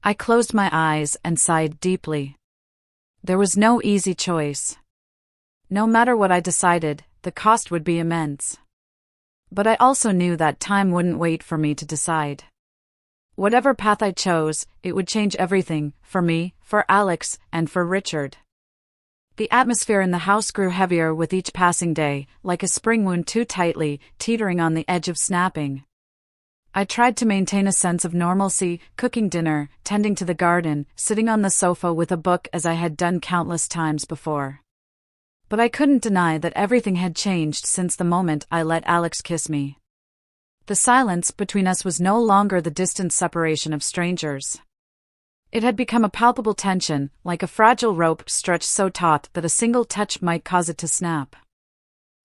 I closed my eyes and sighed deeply. There was no easy choice. No matter what I decided, the cost would be immense. But I also knew that time wouldn't wait for me to decide. Whatever path I chose, it would change everything, for me, for Alex, and for Richard. The atmosphere in the house grew heavier with each passing day, like a spring wound too tightly, teetering on the edge of snapping. I tried to maintain a sense of normalcy, cooking dinner, tending to the garden, sitting on the sofa with a book as I had done countless times before. But I couldn't deny that everything had changed since the moment I let Alex kiss me. The silence between us was no longer the distant separation of strangers. It had become a palpable tension, like a fragile rope stretched so taut that a single touch might cause it to snap.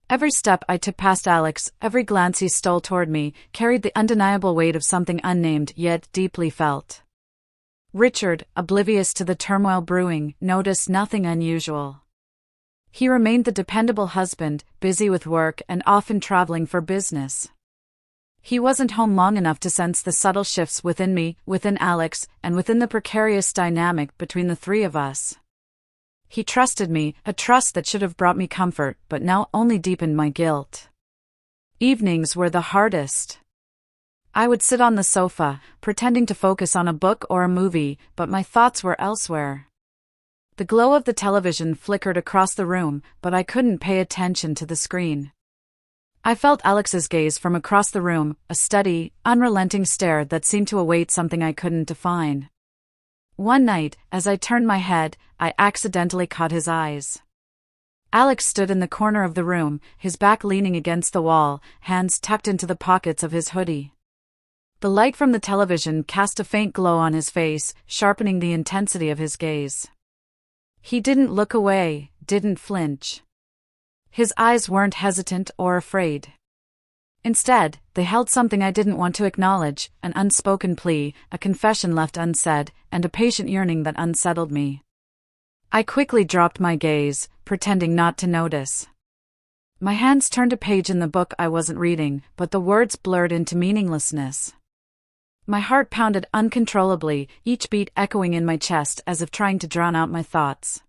Every step I took past Alex, every glance he stole toward me, carried the undeniable weight of something unnamed yet deeply felt. Richard, oblivious to the turmoil brewing, noticed nothing unusual. He remained the dependable husband, busy with work and often traveling for business. He wasn't home long enough to sense the subtle shifts within me, within Alex, and within the precarious dynamic between the three of us. He trusted me, a trust that should have brought me comfort, but now only deepened my guilt. Evenings were the hardest. I would sit on the sofa, pretending to focus on a book or a movie, but my thoughts were elsewhere. The glow of the television flickered across the room, but I couldn't pay attention to the screen. I felt Alex's gaze from across the room, a steady, unrelenting stare that seemed to await something I couldn't define. One night, as I turned my head, I accidentally caught his eyes. Alex stood in the corner of the room, his back leaning against the wall, hands tucked into the pockets of his hoodie. The light from the television cast a faint glow on his face, sharpening the intensity of his gaze. He didn't look away, didn't flinch. His eyes weren't hesitant or afraid. Instead, they held something I didn't want to acknowledge, an unspoken plea, a confession left unsaid, and a patient yearning that unsettled me. I quickly dropped my gaze, pretending not to notice. My hands turned a page in the book I wasn't reading, but the words blurred into meaninglessness. My heart pounded uncontrollably, each beat echoing in my chest as if trying to drown out my thoughts.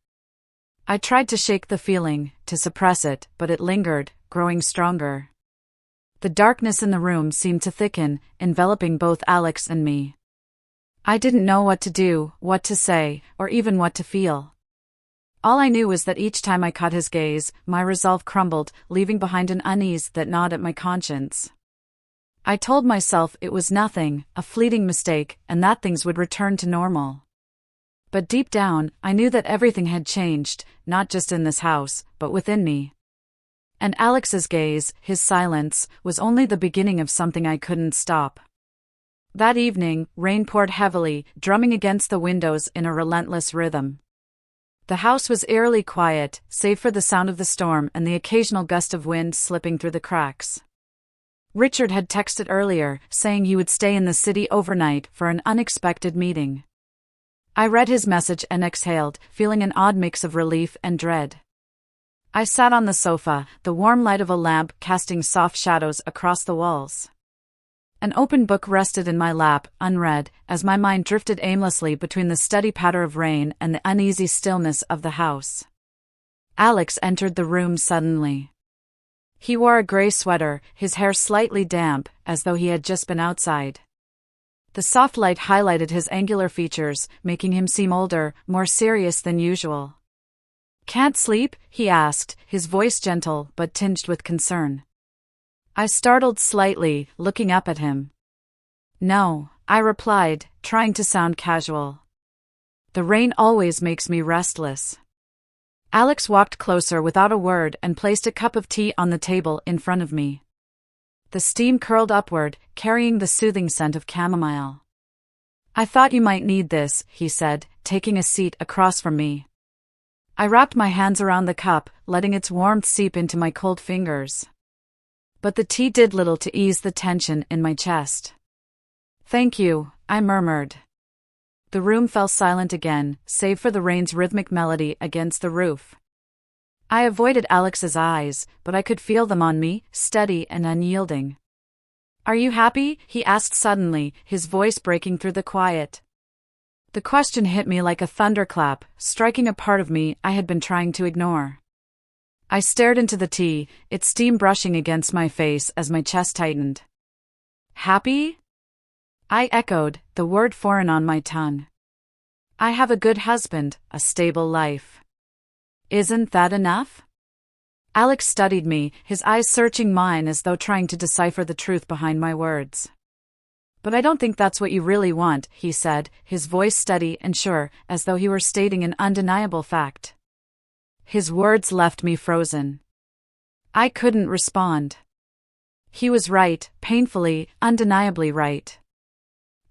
I tried to shake the feeling, to suppress it, but it lingered, growing stronger. The darkness in the room seemed to thicken, enveloping both Alex and me. I didn't know what to do, what to say, or even what to feel. All I knew was that each time I caught his gaze, my resolve crumbled, leaving behind an unease that gnawed at my conscience. I told myself it was nothing, a fleeting mistake, and that things would return to normal. But deep down, I knew that everything had changed, not just in this house, but within me. And Alex's gaze, his silence, was only the beginning of something I couldn't stop. That evening, rain poured heavily, drumming against the windows in a relentless rhythm. The house was eerily quiet, save for the sound of the storm and the occasional gust of wind slipping through the cracks. Richard had texted earlier, saying he would stay in the city overnight for an unexpected meeting. I read his message and exhaled, feeling an odd mix of relief and dread. I sat on the sofa, the warm light of a lamp casting soft shadows across the walls. An open book rested in my lap, unread, as my mind drifted aimlessly between the steady patter of rain and the uneasy stillness of the house. Alex entered the room suddenly. He wore a gray sweater, his hair slightly damp, as though he had just been outside. The soft light highlighted his angular features, making him seem older, more serious than usual. "Can't sleep?" he asked, his voice gentle but tinged with concern. I startled slightly, looking up at him. "No," I replied, trying to sound casual. "The rain always makes me restless." Alex walked closer without a word and placed a cup of tea on the table in front of me. The steam curled upward, carrying the soothing scent of chamomile. "I thought you might need this," he said, taking a seat across from me. I wrapped my hands around the cup, letting its warmth seep into my cold fingers. But the tea did little to ease the tension in my chest. "Thank you," I murmured. The room fell silent again, save for the rain's rhythmic melody against the roof. I avoided Alex's eyes, but I could feel them on me, steady and unyielding. "Are you happy?" he asked suddenly, his voice breaking through the quiet. The question hit me like a thunderclap, striking a part of me I had been trying to ignore. I stared into the tea, its steam brushing against my face as my chest tightened. "Happy?" I echoed, the word foreign on my tongue. "I have a good husband, a stable life. Isn't that enough?" Alex studied me, his eyes searching mine as though trying to decipher the truth behind my words. "But I don't think that's what you really want," he said, his voice steady and sure, as though he were stating an undeniable fact. His words left me frozen. I couldn't respond. He was right, painfully, undeniably right.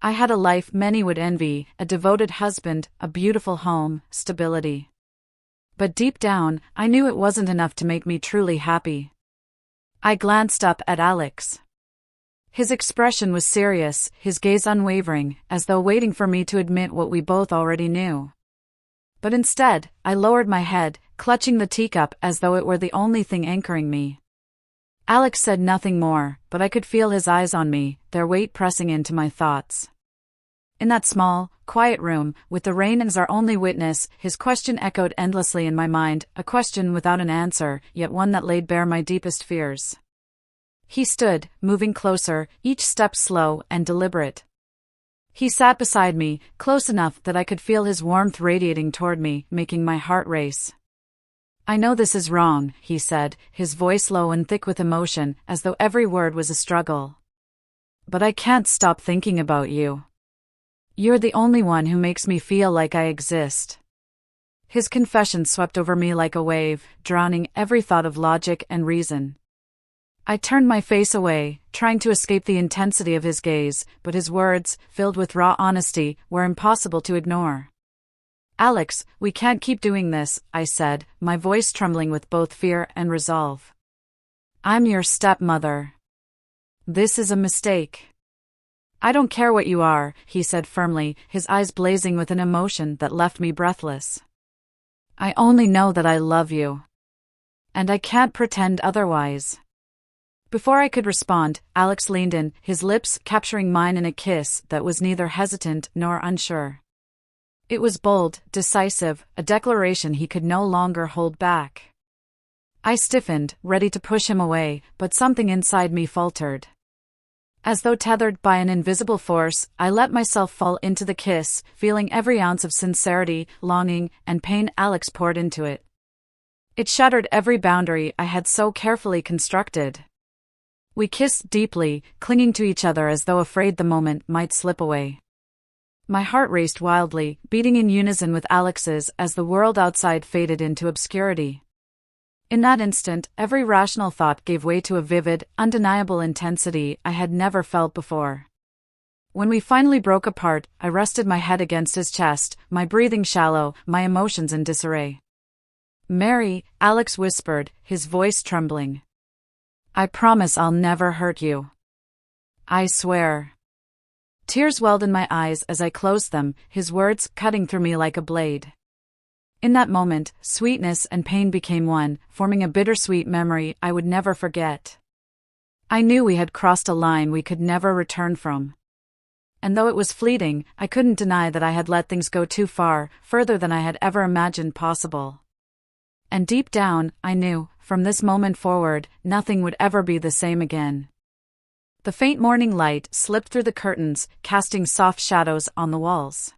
I had a life many would envy, a devoted husband, a beautiful home, stability. But deep down, I knew it wasn't enough to make me truly happy. I glanced up at Alex. His expression was serious, his gaze unwavering, as though waiting for me to admit what we both already knew. But instead, I lowered my head, clutching the teacup as though it were the only thing anchoring me. Alex said nothing more, but I could feel his eyes on me, their weight pressing into my thoughts. In that small, quiet room, with the rain as our only witness, his question echoed endlessly in my mind, a question without an answer, yet one that laid bare my deepest fears. He stood, moving closer, each step slow and deliberate. He sat beside me, close enough that I could feel his warmth radiating toward me, making my heart race. "I know this is wrong," he said, his voice low and thick with emotion, as though every word was a struggle. "But I can't stop thinking about you. You're the only one who makes me feel like I exist." His confession swept over me like a wave, drowning every thought of logic and reason. I turned my face away, trying to escape the intensity of his gaze, but his words, filled with raw honesty, were impossible to ignore. "Alex, we can't keep doing this," I said, my voice trembling with both fear and resolve. "I'm your stepmother. This is a mistake." "I don't care what you are," he said firmly, his eyes blazing with an emotion that left me breathless. "I only know that I love you. And I can't pretend otherwise." Before I could respond, Alex leaned in, his lips capturing mine in a kiss that was neither hesitant nor unsure. It was bold, decisive, a declaration he could no longer hold back. I stiffened, ready to push him away, but something inside me faltered. As though tethered by an invisible force, I let myself fall into the kiss, feeling every ounce of sincerity, longing, and pain Alex poured into it. It shattered every boundary I had so carefully constructed. We kissed deeply, clinging to each other as though afraid the moment might slip away. My heart raced wildly, beating in unison with Alex's as the world outside faded into obscurity. In that instant, every rational thought gave way to a vivid, undeniable intensity I had never felt before. When we finally broke apart, I rested my head against his chest, my breathing shallow, my emotions in disarray. "Mary," Alex whispered, his voice trembling. "I promise I'll never hurt you. I swear." Tears welled in my eyes as I closed them, his words cutting through me like a blade. In that moment, sweetness and pain became one, forming a bittersweet memory I would never forget. I knew we had crossed a line we could never return from. And though it was fleeting, I couldn't deny that I had let things go too far, further than I had ever imagined possible. And deep down, I knew, from this moment forward, nothing would ever be the same again. The faint morning light slipped through the curtains, casting soft shadows on the walls.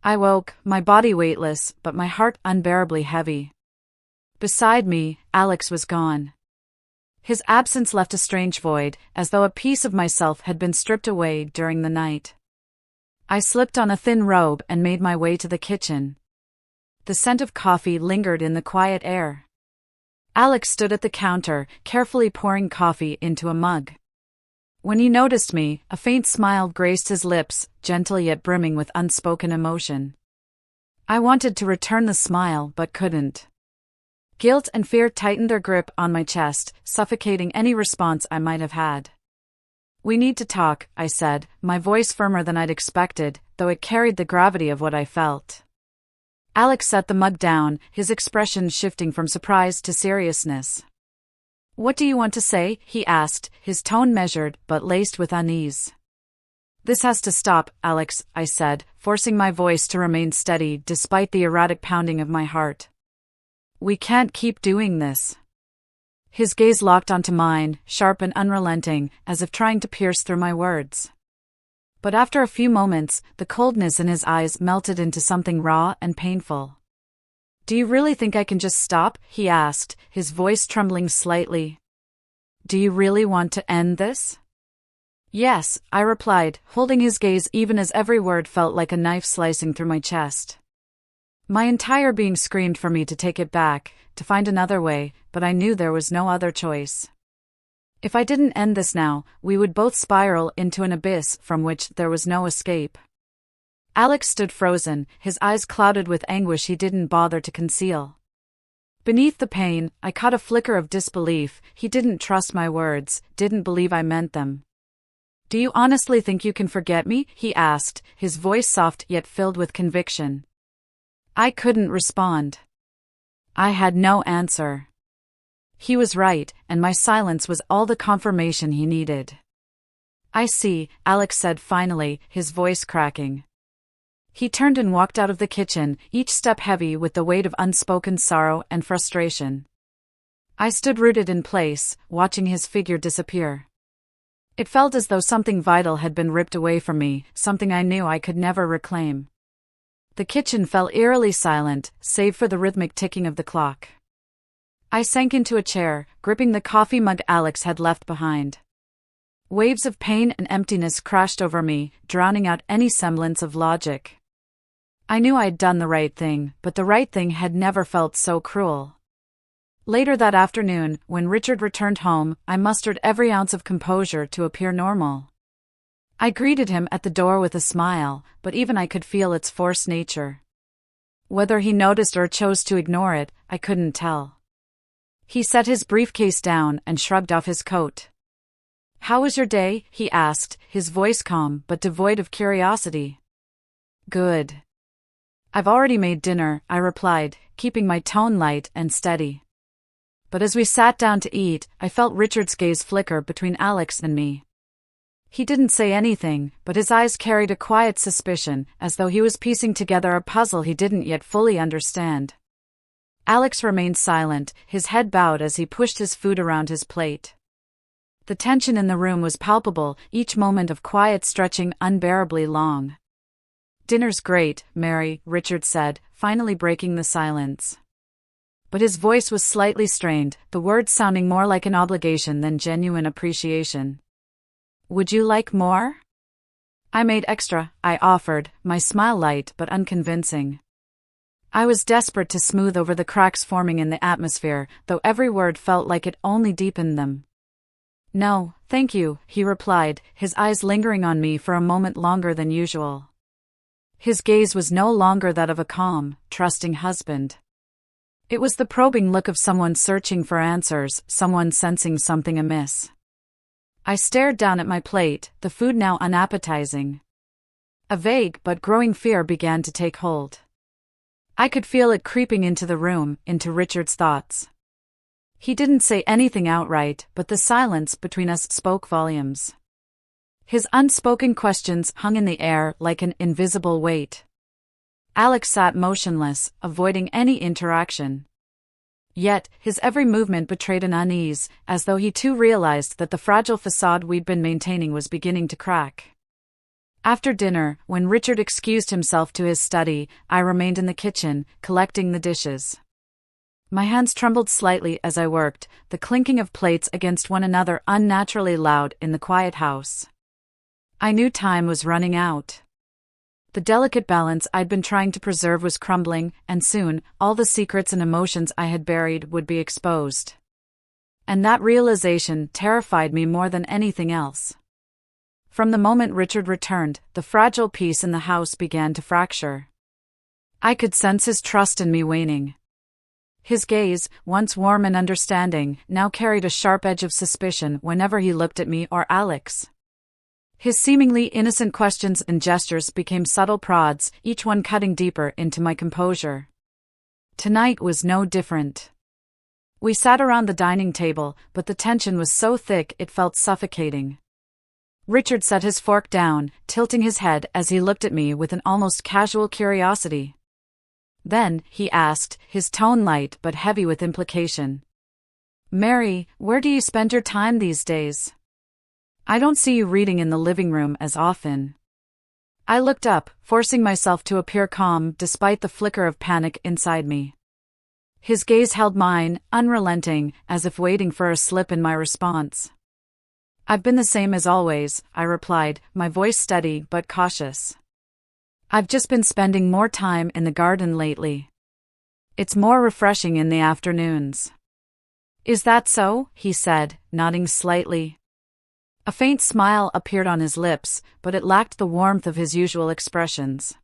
I woke, my body weightless, but my heart unbearably heavy. Beside me, Alex was gone. His absence left a strange void, as though a piece of myself had been stripped away during the night. I slipped on a thin robe and made my way to the kitchen. the scent of coffee lingered in the quiet air. Alex stood at the counter, carefully pouring coffee into a mug. When he noticed me, a faint smile graced his lips, gentle yet brimming with unspoken emotion. I wanted to return the smile but couldn't. Guilt and fear tightened their grip on my chest, suffocating any response I might have had. "We need to talk," I said, my voice firmer than I'd expected, though it carried the gravity of what I felt. Alex set the mug down, his expression shifting from surprise to seriousness. "What do you want to say?" he asked, his tone measured but laced with unease. "This has to stop, Alex," I said, forcing my voice to remain steady despite the erratic pounding of my heart. "We can't keep doing this." His gaze locked onto mine, sharp and unrelenting, as if trying to pierce through my words. But after a few moments, the coldness in his eyes melted into something raw and painful. "Do you really think I can just stop?" he asked, his voice trembling slightly. "Do you really want to end this?" "Yes," I replied, holding his gaze even as every word felt like a knife slicing through my chest. My entire being screamed for me to take it back, to find another way, but I knew there was no other choice. If I didn't end this now, we would both spiral into an abyss from which there was no escape. Alex stood frozen, his eyes clouded with anguish he didn't bother to conceal. Beneath the pain, I caught a flicker of disbelief. He didn't trust my words, didn't believe I meant them. "Do you honestly think you can forget me?" he asked, his voice soft yet filled with conviction. I couldn't respond. I had no answer. He was right, and my silence was all the confirmation he needed. "I see," Alex said finally, his voice cracking. He turned and walked out of the kitchen, each step heavy with the weight of unspoken sorrow and frustration. I stood rooted in place, watching his figure disappear. It felt as though something vital had been ripped away from me, something I knew I could never reclaim. The kitchen fell eerily silent, save for the rhythmic ticking of the clock. I sank into a chair, gripping the coffee mug Alex had left behind. Waves of pain and emptiness crashed over me, drowning out any semblance of logic. I knew I'd done the right thing, but the right thing had never felt so cruel. Later that afternoon, when Richard returned home, I mustered every ounce of composure to appear normal. I greeted him at the door with a smile, but even I could feel its forced nature. Whether he noticed or chose to ignore it, I couldn't tell. He set his briefcase down and shrugged off his coat. "How was your day?" he asked, his voice calm but devoid of curiosity. "Good. I've already made dinner," I replied, keeping my tone light and steady. But as we sat down to eat, I felt Richard's gaze flicker between Alex and me. He didn't say anything, but his eyes carried a quiet suspicion, as though he was piecing together a puzzle he didn't yet fully understand. Alex remained silent, his head bowed as he pushed his food around his plate. The tension in the room was palpable, each moment of quiet stretching unbearably long. "Dinner's great, Mary," Richard said, finally breaking the silence. But his voice was slightly strained, the words sounding more like an obligation than genuine appreciation. "Would you like more?" "I made extra," I offered, my smile light but unconvincing. I was desperate to smooth over the cracks forming in the atmosphere, though every word felt like it only deepened them. "No, thank you," he replied, his eyes lingering on me for a moment longer than usual. His gaze was no longer that of a calm, trusting husband. It was the probing look of someone searching for answers, someone sensing something amiss. I stared down at my plate, the food now unappetizing. A vague but growing fear began to take hold. I could feel it creeping into the room, into Richard's thoughts. He didn't say anything outright, but the silence between us spoke volumes. His unspoken questions hung in the air like an invisible weight. Alex sat motionless, avoiding any interaction. Yet, his every movement betrayed an unease, as though he too realized that the fragile facade we'd been maintaining was beginning to crack. After dinner, when Richard excused himself to his study, I remained in the kitchen, collecting the dishes. My hands trembled slightly as I worked, the clinking of plates against one another unnaturally loud in the quiet house. I knew time was running out. The delicate balance I'd been trying to preserve was crumbling, and soon, all the secrets and emotions I had buried would be exposed. And that realization terrified me more than anything else. From the moment Richard returned, the fragile peace in the house began to fracture. I could sense his trust in me waning. His gaze, once warm and understanding, now carried a sharp edge of suspicion whenever he looked at me or Alex. His seemingly innocent questions and gestures became subtle prods, each one cutting deeper into my composure. Tonight was no different. We sat around the dining table, but the tension was so thick it felt suffocating. Richard set his fork down, tilting his head as he looked at me with an almost casual curiosity. Then, he asked, his tone light but heavy with implication. "Mary, where do you spend your time these days? I don't see you reading in the living room as often." I looked up, forcing myself to appear calm despite the flicker of panic inside me. His gaze held mine, unrelenting, as if waiting for a slip in my response. "I've been the same as always," I replied, my voice steady but cautious. "I've just been spending more time in the garden lately. It's more refreshing in the afternoons." "Is that so?" he said, nodding slightly. A faint smile appeared on his lips, but it lacked the warmth of his usual expressions.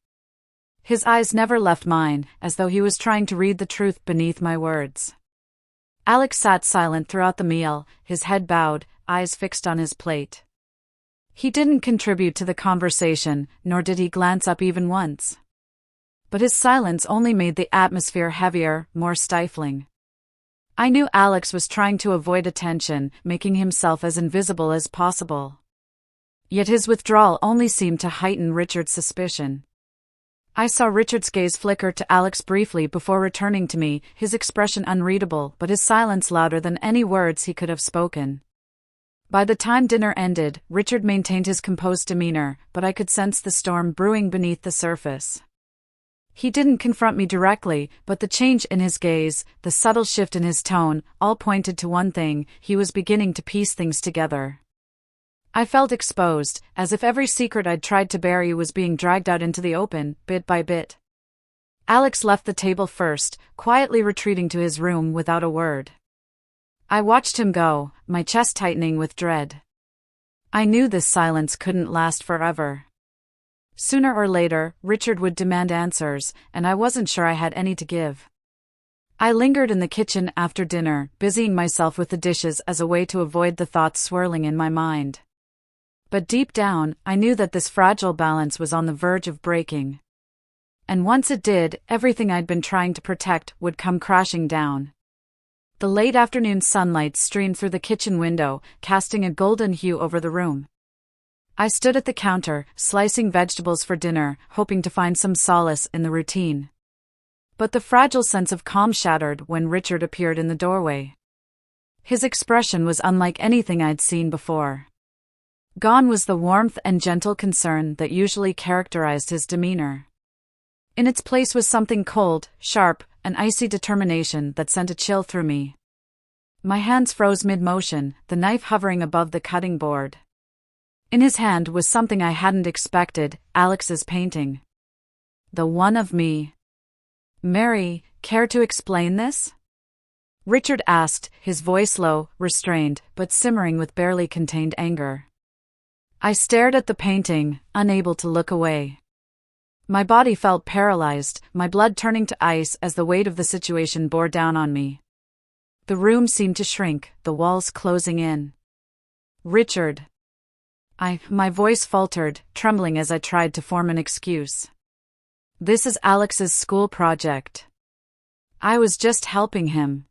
His eyes never left mine, as though he was trying to read the truth beneath my words. Alex sat silent throughout the meal, his head bowed, eyes fixed on his plate. He didn't contribute to the conversation, nor did he glance up even once. But his silence only made the atmosphere heavier, more stifling. I knew Alex was trying to avoid attention, making himself as invisible as possible. Yet his withdrawal only seemed to heighten Richard's suspicion. I saw Richard's gaze flicker to Alex briefly before returning to me, his expression unreadable but his silence louder than any words he could have spoken. By the time dinner ended, Richard maintained his composed demeanor, but I could sense the storm brewing beneath the surface. He didn't confront me directly, but the change in his gaze, the subtle shift in his tone, all pointed to one thing: he was beginning to piece things together. I felt exposed, as if every secret I'd tried to bury was being dragged out into the open, bit by bit. Alex left the table first, quietly retreating to his room without a word. I watched him go, my chest tightening with dread. I knew this silence couldn't last forever. Sooner or later, Richard would demand answers, and I wasn't sure I had any to give. I lingered in the kitchen after dinner, busying myself with the dishes as a way to avoid the thoughts swirling in my mind. But deep down, I knew that this fragile balance was on the verge of breaking. And once it did, everything I'd been trying to protect would come crashing down. The late afternoon sunlight streamed through the kitchen window, casting a golden hue over the room. I stood at the counter, slicing vegetables for dinner, hoping to find some solace in the routine. But the fragile sense of calm shattered when Richard appeared in the doorway. His expression was unlike anything I'd seen before. Gone was the warmth and gentle concern that usually characterized his demeanor. In its place was something cold, sharp, an icy determination that sent a chill through me. My hands froze mid-motion, the knife hovering above the cutting board. In his hand was something I hadn't expected: Alex's painting. The one of me. "Mary, care to explain this?" Richard asked, his voice low, restrained, but simmering with barely contained anger. I stared at the painting, unable to look away. My body felt paralyzed, my blood turning to ice as the weight of the situation bore down on me. The room seemed to shrink, the walls closing in. "Richard." My voice faltered, trembling as I tried to form an excuse. "This is Alex's school project. I was just helping him."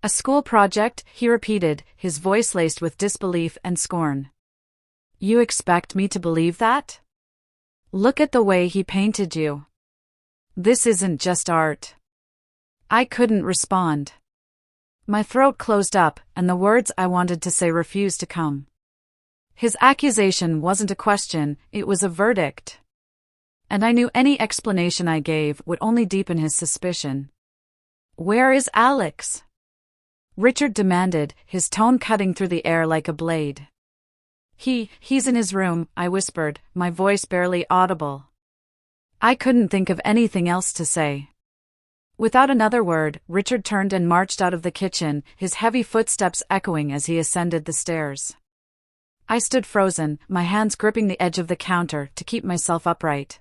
"A school project?" he repeated, his voice laced with disbelief and scorn. "You expect me to believe that? Look at the way he painted you. This isn't just art." I couldn't respond. My throat closed up, and the words I wanted to say refused to come. His accusation wasn't a question, it was a verdict. And I knew any explanation I gave would only deepen his suspicion. "Where is Alex?" Richard demanded, his tone cutting through the air like a blade. He's in his room," I whispered, my voice barely audible. I couldn't think of anything else to say. Without another word, Richard turned and marched out of the kitchen, his heavy footsteps echoing as he ascended the stairs. I stood frozen, my hands gripping the edge of the counter to keep myself upright.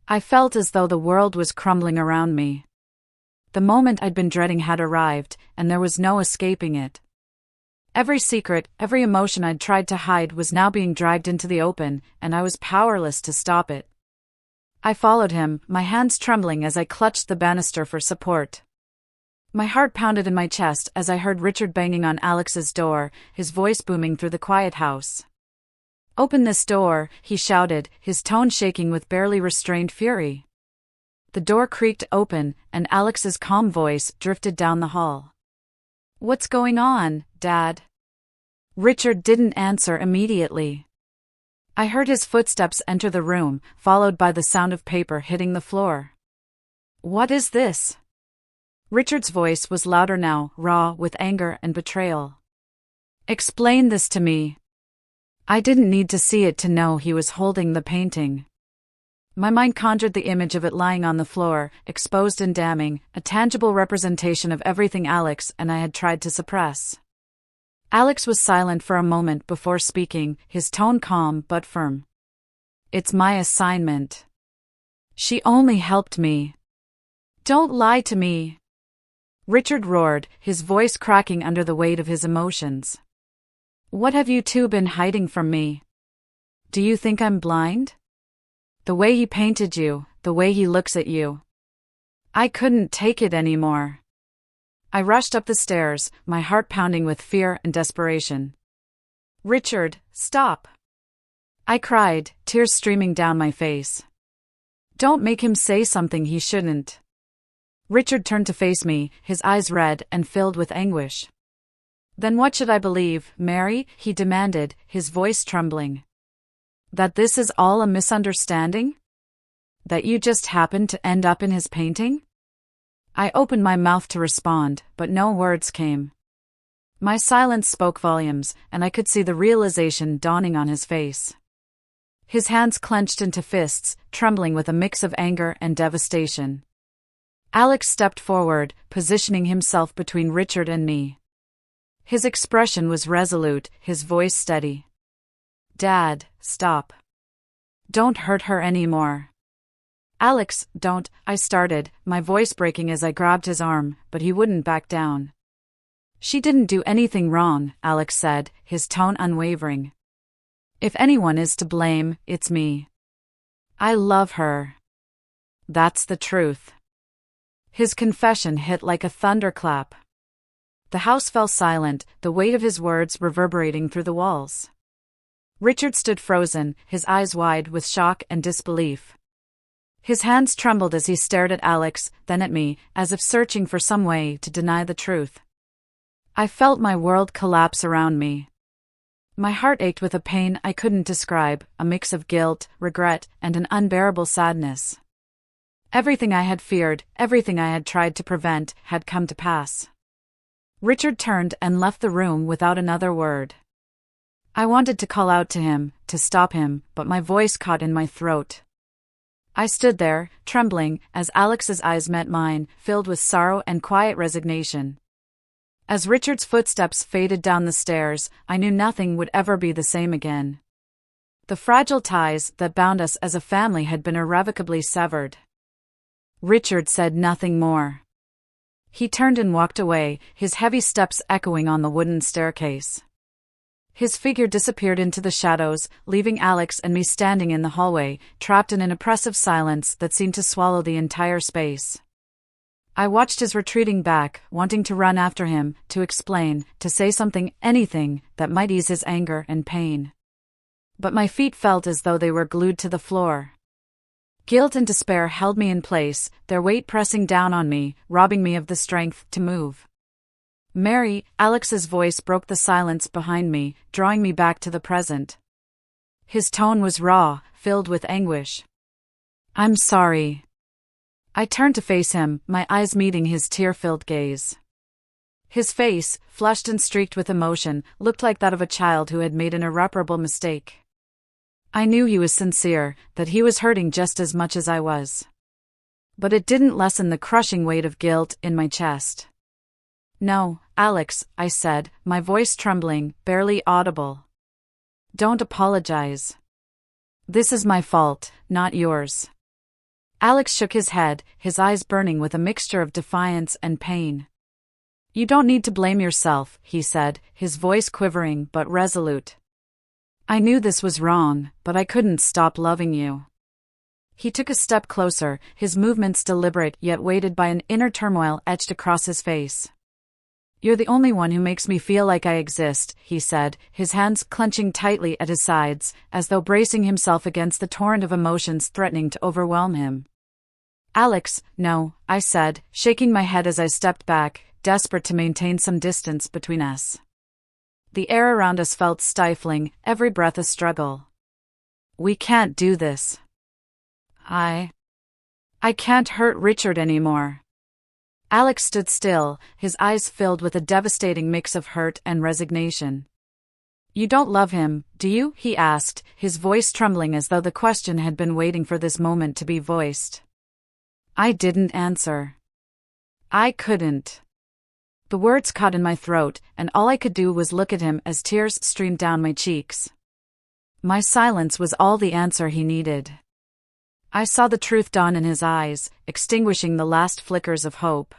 I felt as though the world was crumbling around me. The moment I'd been dreading had arrived, and there was no escaping it. Every secret, every emotion I'd tried to hide was now being dragged into the open, and I was powerless to stop it. I followed him, my hands trembling as I clutched the banister for support. My heart pounded in my chest as I heard Richard banging on Alex's door, his voice booming through the quiet house. "Open this door," he shouted, his tone shaking with barely restrained fury. The door creaked open, and Alex's calm voice drifted down the hall. "What's going on, Dad?" Richard didn't answer immediately. I heard his footsteps enter the room, followed by the sound of paper hitting the floor. "What is this?" Richard's voice was louder now, raw with anger and betrayal. "Explain this to me." I didn't need to see it to know he was holding the painting. My mind conjured the image of it lying on the floor, exposed and damning, a tangible representation of everything Alex and I had tried to suppress. Alex was silent for a moment before speaking, his tone calm but firm. "It's my assignment. She only helped me. Don't lie to me." Richard roared, his voice cracking under the weight of his emotions. "What have you two been hiding from me? Do you think I'm blind? The way he painted you, the way he looks at you. I couldn't take it anymore." I rushed up the stairs, my heart pounding with fear and desperation. "Richard, stop!" I cried, tears streaming down my face. "Don't make him say something he shouldn't." Richard turned to face me, his eyes red and filled with anguish. "Then what should I believe, Mary?" he demanded, his voice trembling. "That this is all a misunderstanding? That you just happened to end up in his painting?" I opened my mouth to respond, but no words came. My silence spoke volumes, and I could see the realization dawning on his face. His hands clenched into fists, trembling with a mix of anger and devastation. Alex stepped forward, positioning himself between Richard and me. His expression was resolute, his voice steady. "Dad, stop. Don't hurt her anymore." "Alex, don't," I started, my voice breaking as I grabbed his arm, but he wouldn't back down. "She didn't do anything wrong," Alex said, his tone unwavering. "If anyone is to blame, it's me. I love her. That's the truth." His confession hit like a thunderclap. The house fell silent, the weight of his words reverberating through the walls. Richard stood frozen, his eyes wide with shock and disbelief. His hands trembled as he stared at Alex, then at me, as if searching for some way to deny the truth. I felt my world collapse around me. My heart ached with a pain I couldn't describe, a mix of guilt, regret, and an unbearable sadness. Everything I had feared, everything I had tried to prevent, had come to pass. Richard turned and left the room without another word. I wanted to call out to him, to stop him, but my voice caught in my throat. I stood there, trembling, as Alex's eyes met mine, filled with sorrow and quiet resignation. As Richard's footsteps faded down the stairs, I knew nothing would ever be the same again. The fragile ties that bound us as a family had been irrevocably severed. Richard said nothing more. He turned and walked away, his heavy steps echoing on the wooden staircase. His figure disappeared into the shadows, leaving Alex and me standing in the hallway, trapped in an oppressive silence that seemed to swallow the entire space. I watched his retreating back, wanting to run after him, to explain, to say something, anything, that might ease his anger and pain. But my feet felt as though they were glued to the floor. Guilt and despair held me in place, their weight pressing down on me, robbing me of the strength to move. "Mary," Alex's voice broke the silence behind me, drawing me back to the present. His tone was raw, filled with anguish. "I'm sorry." I turned to face him, my eyes meeting his tear-filled gaze. His face, flushed and streaked with emotion, looked like that of a child who had made an irreparable mistake. I knew he was sincere, that he was hurting just as much as I was. But it didn't lessen the crushing weight of guilt in my chest. "No, Alex," I said, my voice trembling, barely audible. "Don't apologize. This is my fault, not yours." Alex shook his head, his eyes burning with a mixture of defiance and pain. "You don't need to blame yourself," he said, his voice quivering but resolute. "I knew this was wrong, but I couldn't stop loving you." He took a step closer, his movements deliberate yet weighted by an inner turmoil etched across his face. "You're the only one who makes me feel like I exist," he said, his hands clenching tightly at his sides, as though bracing himself against the torrent of emotions threatening to overwhelm him. "Alex, no," I said, shaking my head as I stepped back, desperate to maintain some distance between us. The air around us felt stifling, every breath a struggle. "We can't do this. I can't hurt Richard anymore." Alex stood still, his eyes filled with a devastating mix of hurt and resignation. "You don't love him, do you?" he asked, his voice trembling as though the question had been waiting for this moment to be voiced. I didn't answer. I couldn't. The words caught in my throat, and all I could do was look at him as tears streamed down my cheeks. My silence was all the answer he needed. I saw the truth dawn in his eyes, extinguishing the last flickers of hope.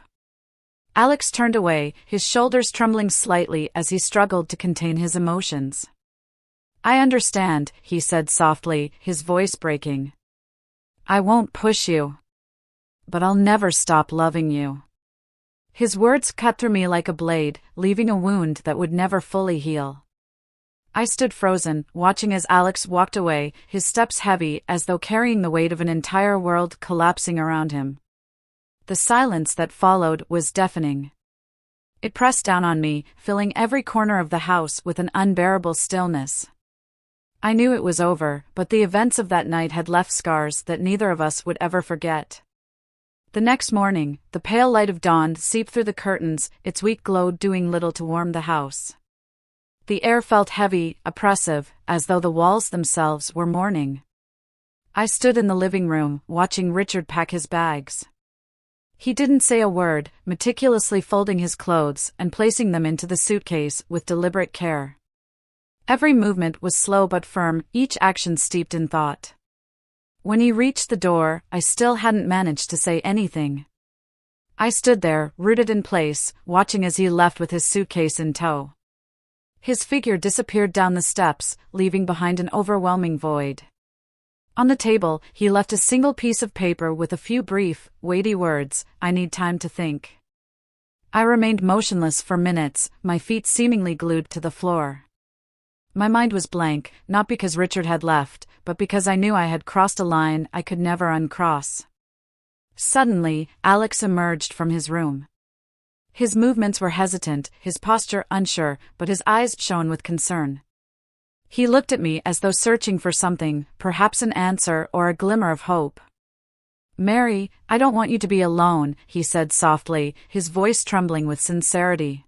Alex turned away, his shoulders trembling slightly as he struggled to contain his emotions. "I understand," he said softly, his voice breaking. "I won't push you. But I'll never stop loving you." His words cut through me like a blade, leaving a wound that would never fully heal. I stood frozen, watching as Alex walked away, his steps heavy as though carrying the weight of an entire world collapsing around him. The silence that followed was deafening. It pressed down on me, filling every corner of the house with an unbearable stillness. I knew it was over, but the events of that night had left scars that neither of us would ever forget. The next morning, the pale light of dawn seeped through the curtains, its weak glow doing little to warm the house. The air felt heavy, oppressive, as though the walls themselves were mourning. I stood in the living room, watching Richard pack his bags. He didn't say a word, meticulously folding his clothes and placing them into the suitcase with deliberate care. Every movement was slow but firm, each action steeped in thought. When he reached the door, I still hadn't managed to say anything. I stood there, rooted in place, watching as he left with his suitcase in tow. His figure disappeared down the steps, leaving behind an overwhelming void. On the table, he left a single piece of paper with a few brief, weighty words, "I need time to think." I remained motionless for minutes, my feet seemingly glued to the floor. My mind was blank, not because Richard had left, but because I knew I had crossed a line I could never uncross. Suddenly, Alex emerged from his room. His movements were hesitant, his posture unsure, but his eyes shone with concern. He looked at me as though searching for something, perhaps an answer or a glimmer of hope. "Mary, I don't want you to be alone," he said softly, his voice trembling with sincerity.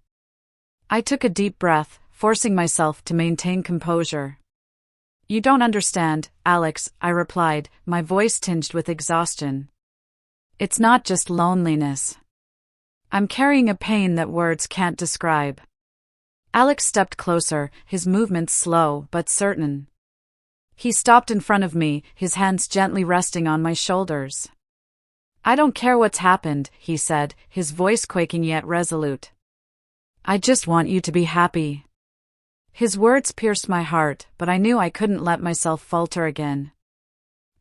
I took a deep breath, forcing myself to maintain composure. "You don't understand, Alex," I replied, my voice tinged with exhaustion. "It's not just loneliness. I'm carrying a pain that words can't describe." Alex stepped closer, his movements slow but certain. He stopped in front of me, his hands gently resting on my shoulders. "I don't care what's happened," he said, his voice quaking yet resolute. "I just want you to be happy." His words pierced my heart, but I knew I couldn't let myself falter again.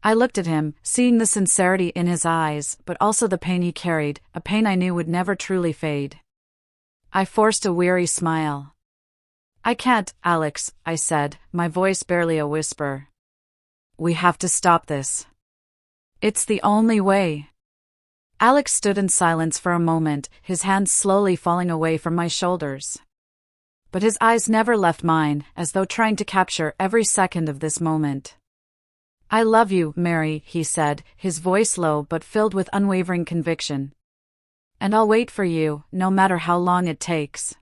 I looked at him, seeing the sincerity in his eyes, but also the pain he carried, a pain I knew would never truly fade. I forced a weary smile. "I can't, Alex," I said, my voice barely a whisper. "We have to stop this. It's the only way." Alex stood in silence for a moment, his hands slowly falling away from my shoulders. But his eyes never left mine, as though trying to capture every second of this moment. "I love you, Mary," he said, his voice low but filled with unwavering conviction. "And I'll wait for you, no matter how long it takes."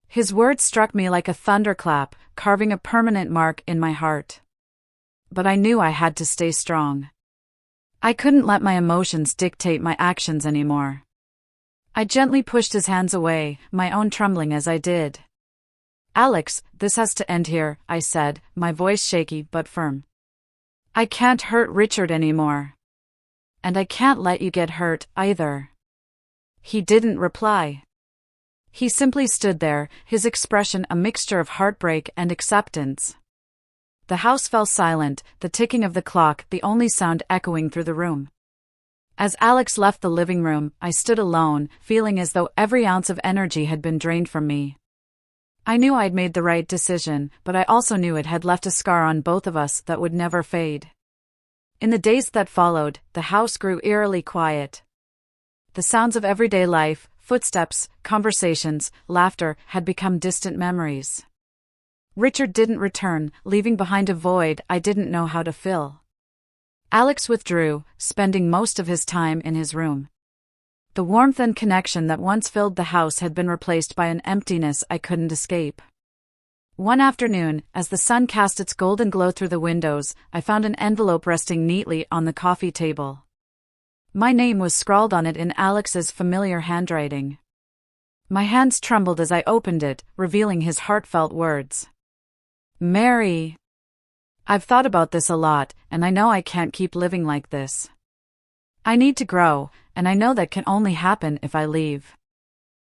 His words struck me like a thunderclap, carving a permanent mark in my heart. But I knew I had to stay strong. I couldn't let my emotions dictate my actions anymore. I gently pushed his hands away, my own trembling as I did. "Alex, this has to end here," I said, my voice shaky but firm. "I can't hurt Richard anymore. And I can't let you get hurt, either." He didn't reply. He simply stood there, his expression a mixture of heartbreak and acceptance. The house fell silent, the ticking of the clock the only sound echoing through the room. As Alex left the living room, I stood alone, feeling as though every ounce of energy had been drained from me. I knew I'd made the right decision, but I also knew it had left a scar on both of us that would never fade. In the days that followed, the house grew eerily quiet. The sounds of everyday life, footsteps, conversations, laughter, had become distant memories. Richard didn't return, leaving behind a void I didn't know how to fill. Alex withdrew, spending most of his time in his room. The warmth and connection that once filled the house had been replaced by an emptiness I couldn't escape. One afternoon, as the sun cast its golden glow through the windows, I found an envelope resting neatly on the coffee table. My name was scrawled on it in Alex's familiar handwriting. My hands trembled as I opened it, revealing his heartfelt words. "Mary, I've thought about this a lot, and I know I can't keep living like this. I need to grow, and I know that can only happen if I leave.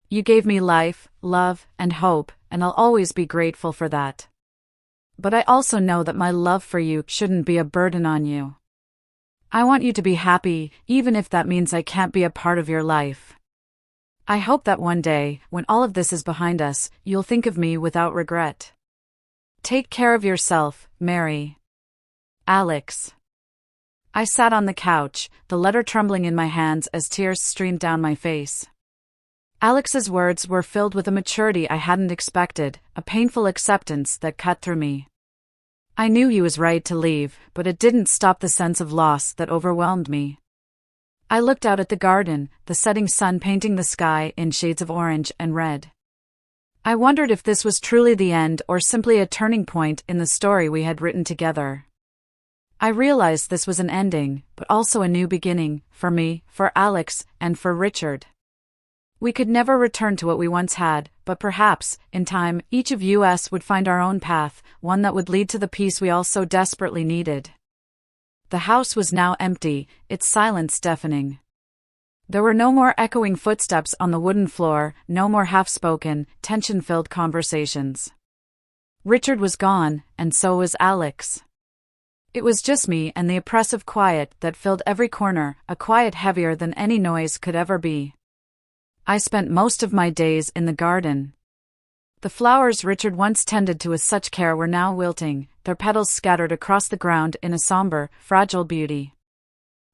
You gave me life, love, and hope, and I'll always be grateful for that. But I also know that my love for you shouldn't be a burden on you. I want you to be happy, even if that means I can't be a part of your life. I hope that one day, when all of this is behind us, you'll think of me without regret. Take care of yourself, Mary. Alex." I sat on the couch, the letter trembling in my hands as tears streamed down my face. Alex's words were filled with a maturity I hadn't expected, a painful acceptance that cut through me. I knew he was right to leave, but it didn't stop the sense of loss that overwhelmed me. I looked out at the garden, the setting sun painting the sky in shades of orange and red. I wondered if this was truly the end or simply a turning point in the story we had written together. I realized this was an ending, but also a new beginning, for me, for Alex, and for Richard. We could never return to what we once had, but perhaps, in time, each of us would find our own path, one that would lead to the peace we all so desperately needed. The house was now empty, its silence deafening. There were no more echoing footsteps on the wooden floor, no more half-spoken, tension-filled conversations. Richard was gone, and so was Alex. It was just me and the oppressive quiet that filled every corner, a quiet heavier than any noise could ever be. I spent most of my days in the garden. The flowers Richard once tended to with such care were now wilting, their petals scattered across the ground in a somber, fragile beauty.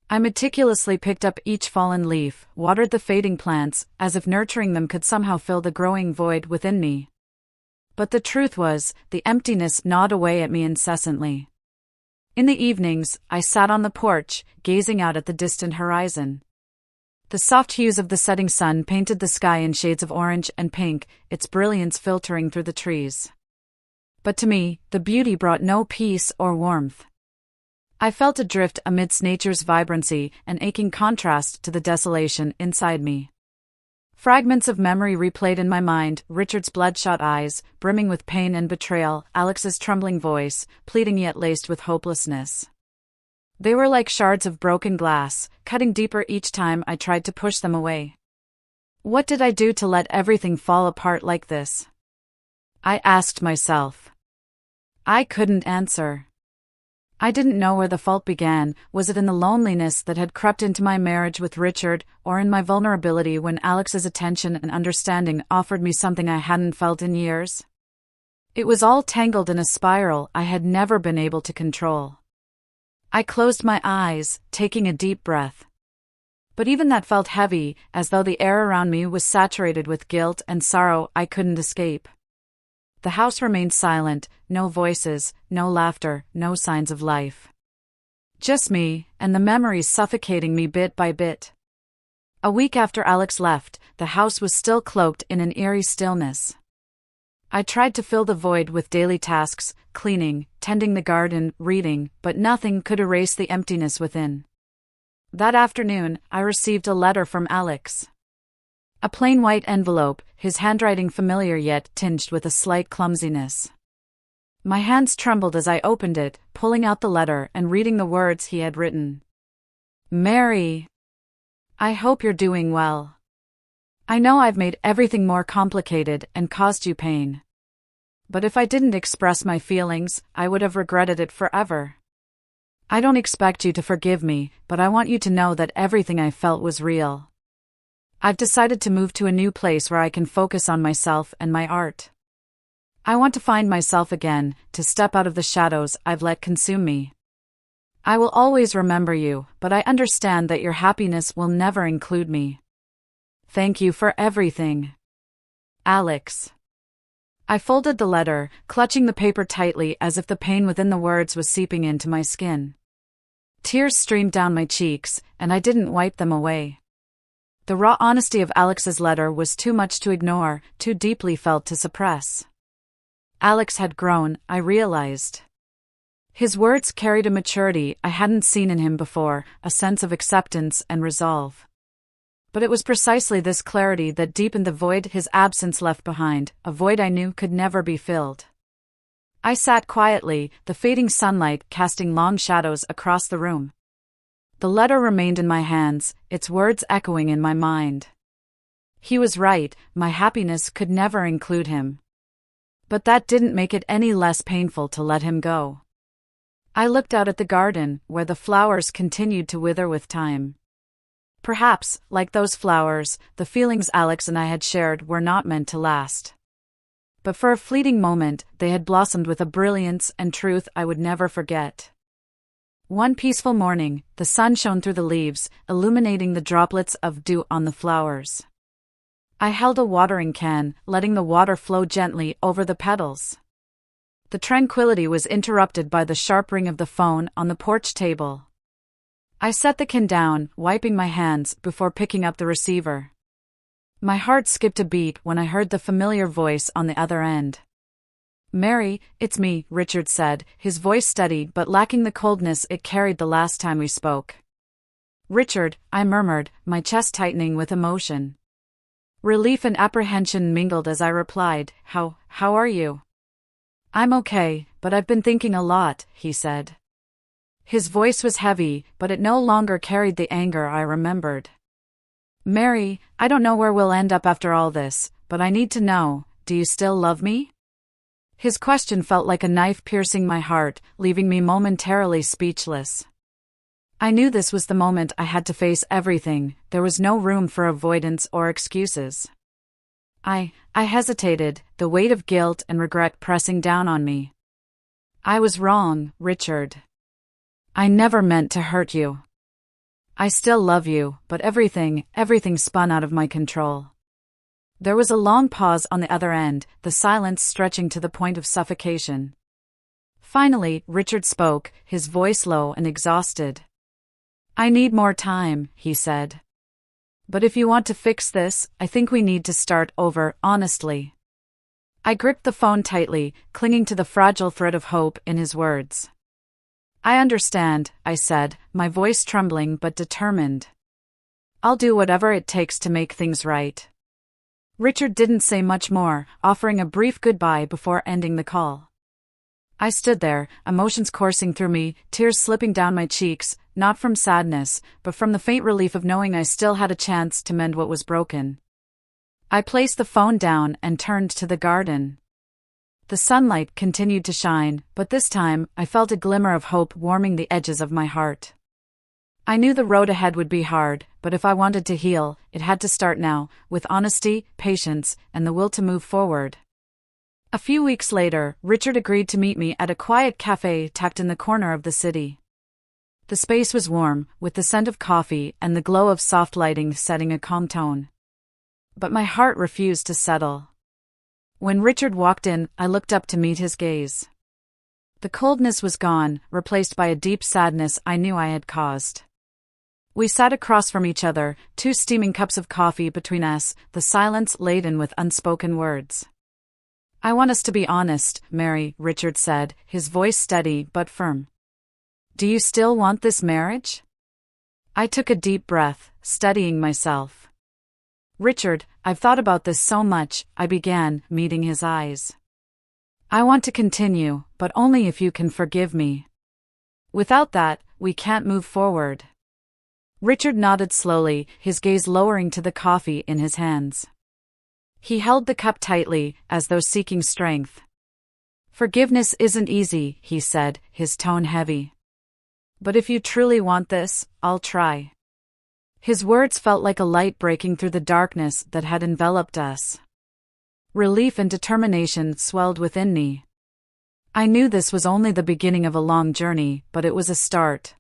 I meticulously picked up each fallen leaf, watered the fading plants, as if nurturing them could somehow fill the growing void within me. But the truth was, the emptiness gnawed away at me incessantly. In the evenings, I sat on the porch, gazing out at the distant horizon. The soft hues of the setting sun painted the sky in shades of orange and pink, its brilliance filtering through the trees. But to me, the beauty brought no peace or warmth. I felt adrift amidst nature's vibrancy, an aching contrast to the desolation inside me. Fragments of memory replayed in my mind, Richard's bloodshot eyes, brimming with pain and betrayal, Alex's trembling voice, pleading yet laced with hopelessness. They were like shards of broken glass, cutting deeper each time I tried to push them away. What did I do to let everything fall apart like this? I asked myself. I couldn't answer. I didn't know where the fault began. Was it in the loneliness that had crept into my marriage with Richard, or in my vulnerability when Alex's attention and understanding offered me something I hadn't felt in years? It was all tangled in a spiral I had never been able to control. I closed my eyes, taking a deep breath. But even that felt heavy, as though the air around me was saturated with guilt and sorrow I couldn't escape. The house remained silent, no voices, no laughter, no signs of life. Just me, and the memories suffocating me bit by bit. A week after Alex left, the house was still cloaked in an eerie stillness. I tried to fill the void with daily tasks, cleaning, tending the garden, reading, but nothing could erase the emptiness within. That afternoon, I received a letter from Alex. A plain white envelope, his handwriting familiar yet tinged with a slight clumsiness. My hands trembled as I opened it, pulling out the letter and reading the words he had written. Mary, I hope you're doing well. I know I've made everything more complicated and caused you pain. But if I didn't express my feelings, I would have regretted it forever. I don't expect you to forgive me, but I want you to know that everything I felt was real. I've decided to move to a new place where I can focus on myself and my art. I want to find myself again, to step out of the shadows I've let consume me. I will always remember you, but I understand that your happiness will never include me. Thank you for everything. Alex. I folded the letter, clutching the paper tightly as if the pain within the words was seeping into my skin. Tears streamed down my cheeks, and I didn't wipe them away. The raw honesty of Alex's letter was too much to ignore, too deeply felt to suppress. Alex had grown, I realized. His words carried a maturity I hadn't seen in him before, a sense of acceptance and resolve. But it was precisely this clarity that deepened the void his absence left behind, a void I knew could never be filled. I sat quietly, the fading sunlight casting long shadows across the room. The letter remained in my hands, its words echoing in my mind. He was right, my happiness could never include him. But that didn't make it any less painful to let him go. I looked out at the garden, where the flowers continued to wither with time. Perhaps, like those flowers, the feelings Alex and I had shared were not meant to last. But for a fleeting moment, they had blossomed with a brilliance and truth I would never forget. One peaceful morning, the sun shone through the leaves, illuminating the droplets of dew on the flowers. I held a watering can, letting the water flow gently over the petals. The tranquility was interrupted by the sharp ring of the phone on the porch table. I set the can down, wiping my hands before picking up the receiver. My heart skipped a beat when I heard the familiar voice on the other end. Mary, it's me, Richard said, his voice steady but lacking the coldness it carried the last time we spoke. Richard, I murmured, my chest tightening with emotion. Relief and apprehension mingled as I replied, How are you? I'm okay, but I've been thinking a lot, he said. His voice was heavy, but it no longer carried the anger I remembered. Mary, I don't know where we'll end up after all this, but I need to know, do you still love me? His question felt like a knife piercing my heart, leaving me momentarily speechless. I knew this was the moment I had to face everything, there was no room for avoidance or excuses. I hesitated, the weight of guilt and regret pressing down on me. I was wrong, Richard. I never meant to hurt you. I still love you, but everything spun out of my control. There was a long pause on the other end, the silence stretching to the point of suffocation. Finally, Richard spoke, his voice low and exhausted. I need more time, he said. But if you want to fix this, I think we need to start over, honestly. I gripped the phone tightly, clinging to the fragile thread of hope in his words. I understand, I said, my voice trembling but determined. I'll do whatever it takes to make things right. Richard didn't say much more, offering a brief goodbye before ending the call. I stood there, emotions coursing through me, tears slipping down my cheeks, not from sadness, but from the faint relief of knowing I still had a chance to mend what was broken. I placed the phone down and turned to the garden. The sunlight continued to shine, but this time, I felt a glimmer of hope warming the edges of my heart. I knew the road ahead would be hard, but if I wanted to heal, it had to start now, with honesty, patience, and the will to move forward. A few weeks later, Richard agreed to meet me at a quiet cafe tucked in the corner of the city. The space was warm, with the scent of coffee and the glow of soft lighting setting a calm tone. But my heart refused to settle. When Richard walked in, I looked up to meet his gaze. The coldness was gone, replaced by a deep sadness I knew I had caused. We sat across from each other, 2 steaming cups of coffee between us, the silence laden with unspoken words. I want us to be honest, Mary, Richard said, his voice steady but firm. Do you still want this marriage? I took a deep breath, steadying myself. Richard, I've thought about this so much, I began, meeting his eyes. I want to continue, but only if you can forgive me. Without that, we can't move forward. Richard nodded slowly, his gaze lowering to the coffee in his hands. He held the cup tightly, as though seeking strength. Forgiveness isn't easy, he said, his tone heavy. But if you truly want this, I'll try. His words felt like a light breaking through the darkness that had enveloped us. Relief and determination swelled within me. I knew this was only the beginning of a long journey, but it was a start.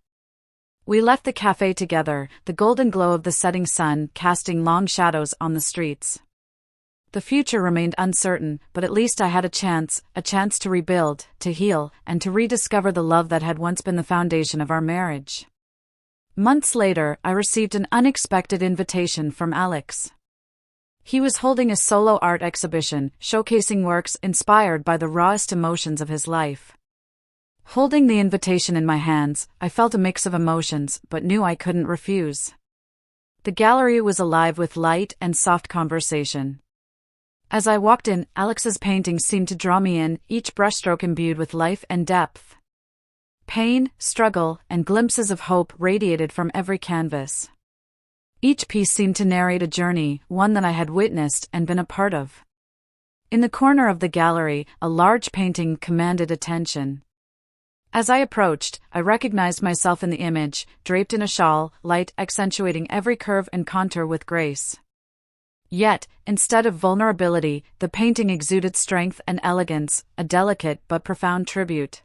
We left the cafe together, the golden glow of the setting sun casting long shadows on the streets. The future remained uncertain, but at least I had a chance to rebuild, to heal, and to rediscover the love that had once been the foundation of our marriage. Months later, I received an unexpected invitation from Alex. He was holding a solo art exhibition, showcasing works inspired by the rawest emotions of his life. Holding the invitation in my hands, I felt a mix of emotions, but knew I couldn't refuse. The gallery was alive with light and soft conversation. As I walked in, Alex's paintings seemed to draw me in, each brushstroke imbued with life and depth. Pain, struggle, and glimpses of hope radiated from every canvas. Each piece seemed to narrate a journey, one that I had witnessed and been a part of. In the corner of the gallery, a large painting commanded attention. As I approached, I recognized myself in the image, draped in a shawl, light accentuating every curve and contour with grace. Yet, instead of vulnerability, the painting exuded strength and elegance, a delicate but profound tribute.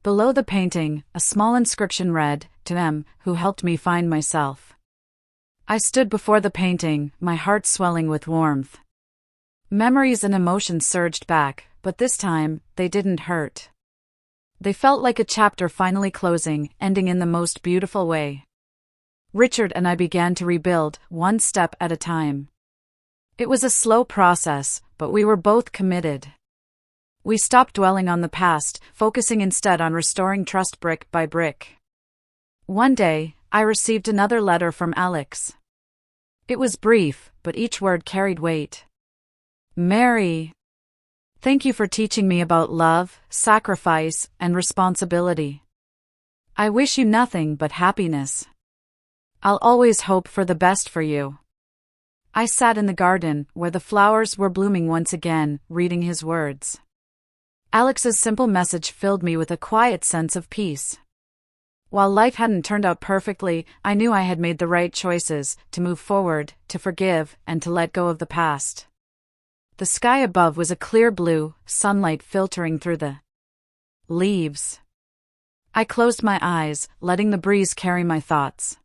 Below the painting, a small inscription read, "To them who helped me find myself." I stood before the painting, my heart swelling with warmth. Memories and emotions surged back, but this time, they didn't hurt. They felt like a chapter finally closing, ending in the most beautiful way. Richard and I began to rebuild, one step at a time. It was a slow process, but we were both committed. We stopped dwelling on the past, focusing instead on restoring trust brick by brick. One day, I received another letter from Alex. It was brief, but each word carried weight. Mary, thank you for teaching me about love, sacrifice, and responsibility. I wish you nothing but happiness. I'll always hope for the best for you. I sat in the garden, where the flowers were blooming once again, reading his words. Alex's simple message filled me with a quiet sense of peace. While life hadn't turned out perfectly, I knew I had made the right choices, to move forward, to forgive, and to let go of the past. The sky above was a clear blue, sunlight filtering through the leaves. I closed my eyes, letting the breeze carry my thoughts.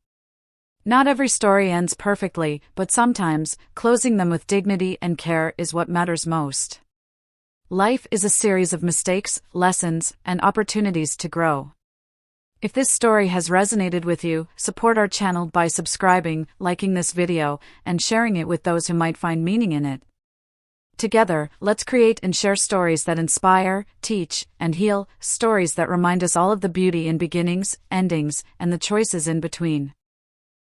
Not every story ends perfectly, but sometimes, closing them with dignity and care is what matters most. Life is a series of mistakes, lessons, and opportunities to grow. If this story has resonated with you, support our channel by subscribing, liking this video, and sharing it with those who might find meaning in it. Together, let's create and share stories that inspire, teach, and heal, stories that remind us all of the beauty in beginnings, endings, and the choices in between.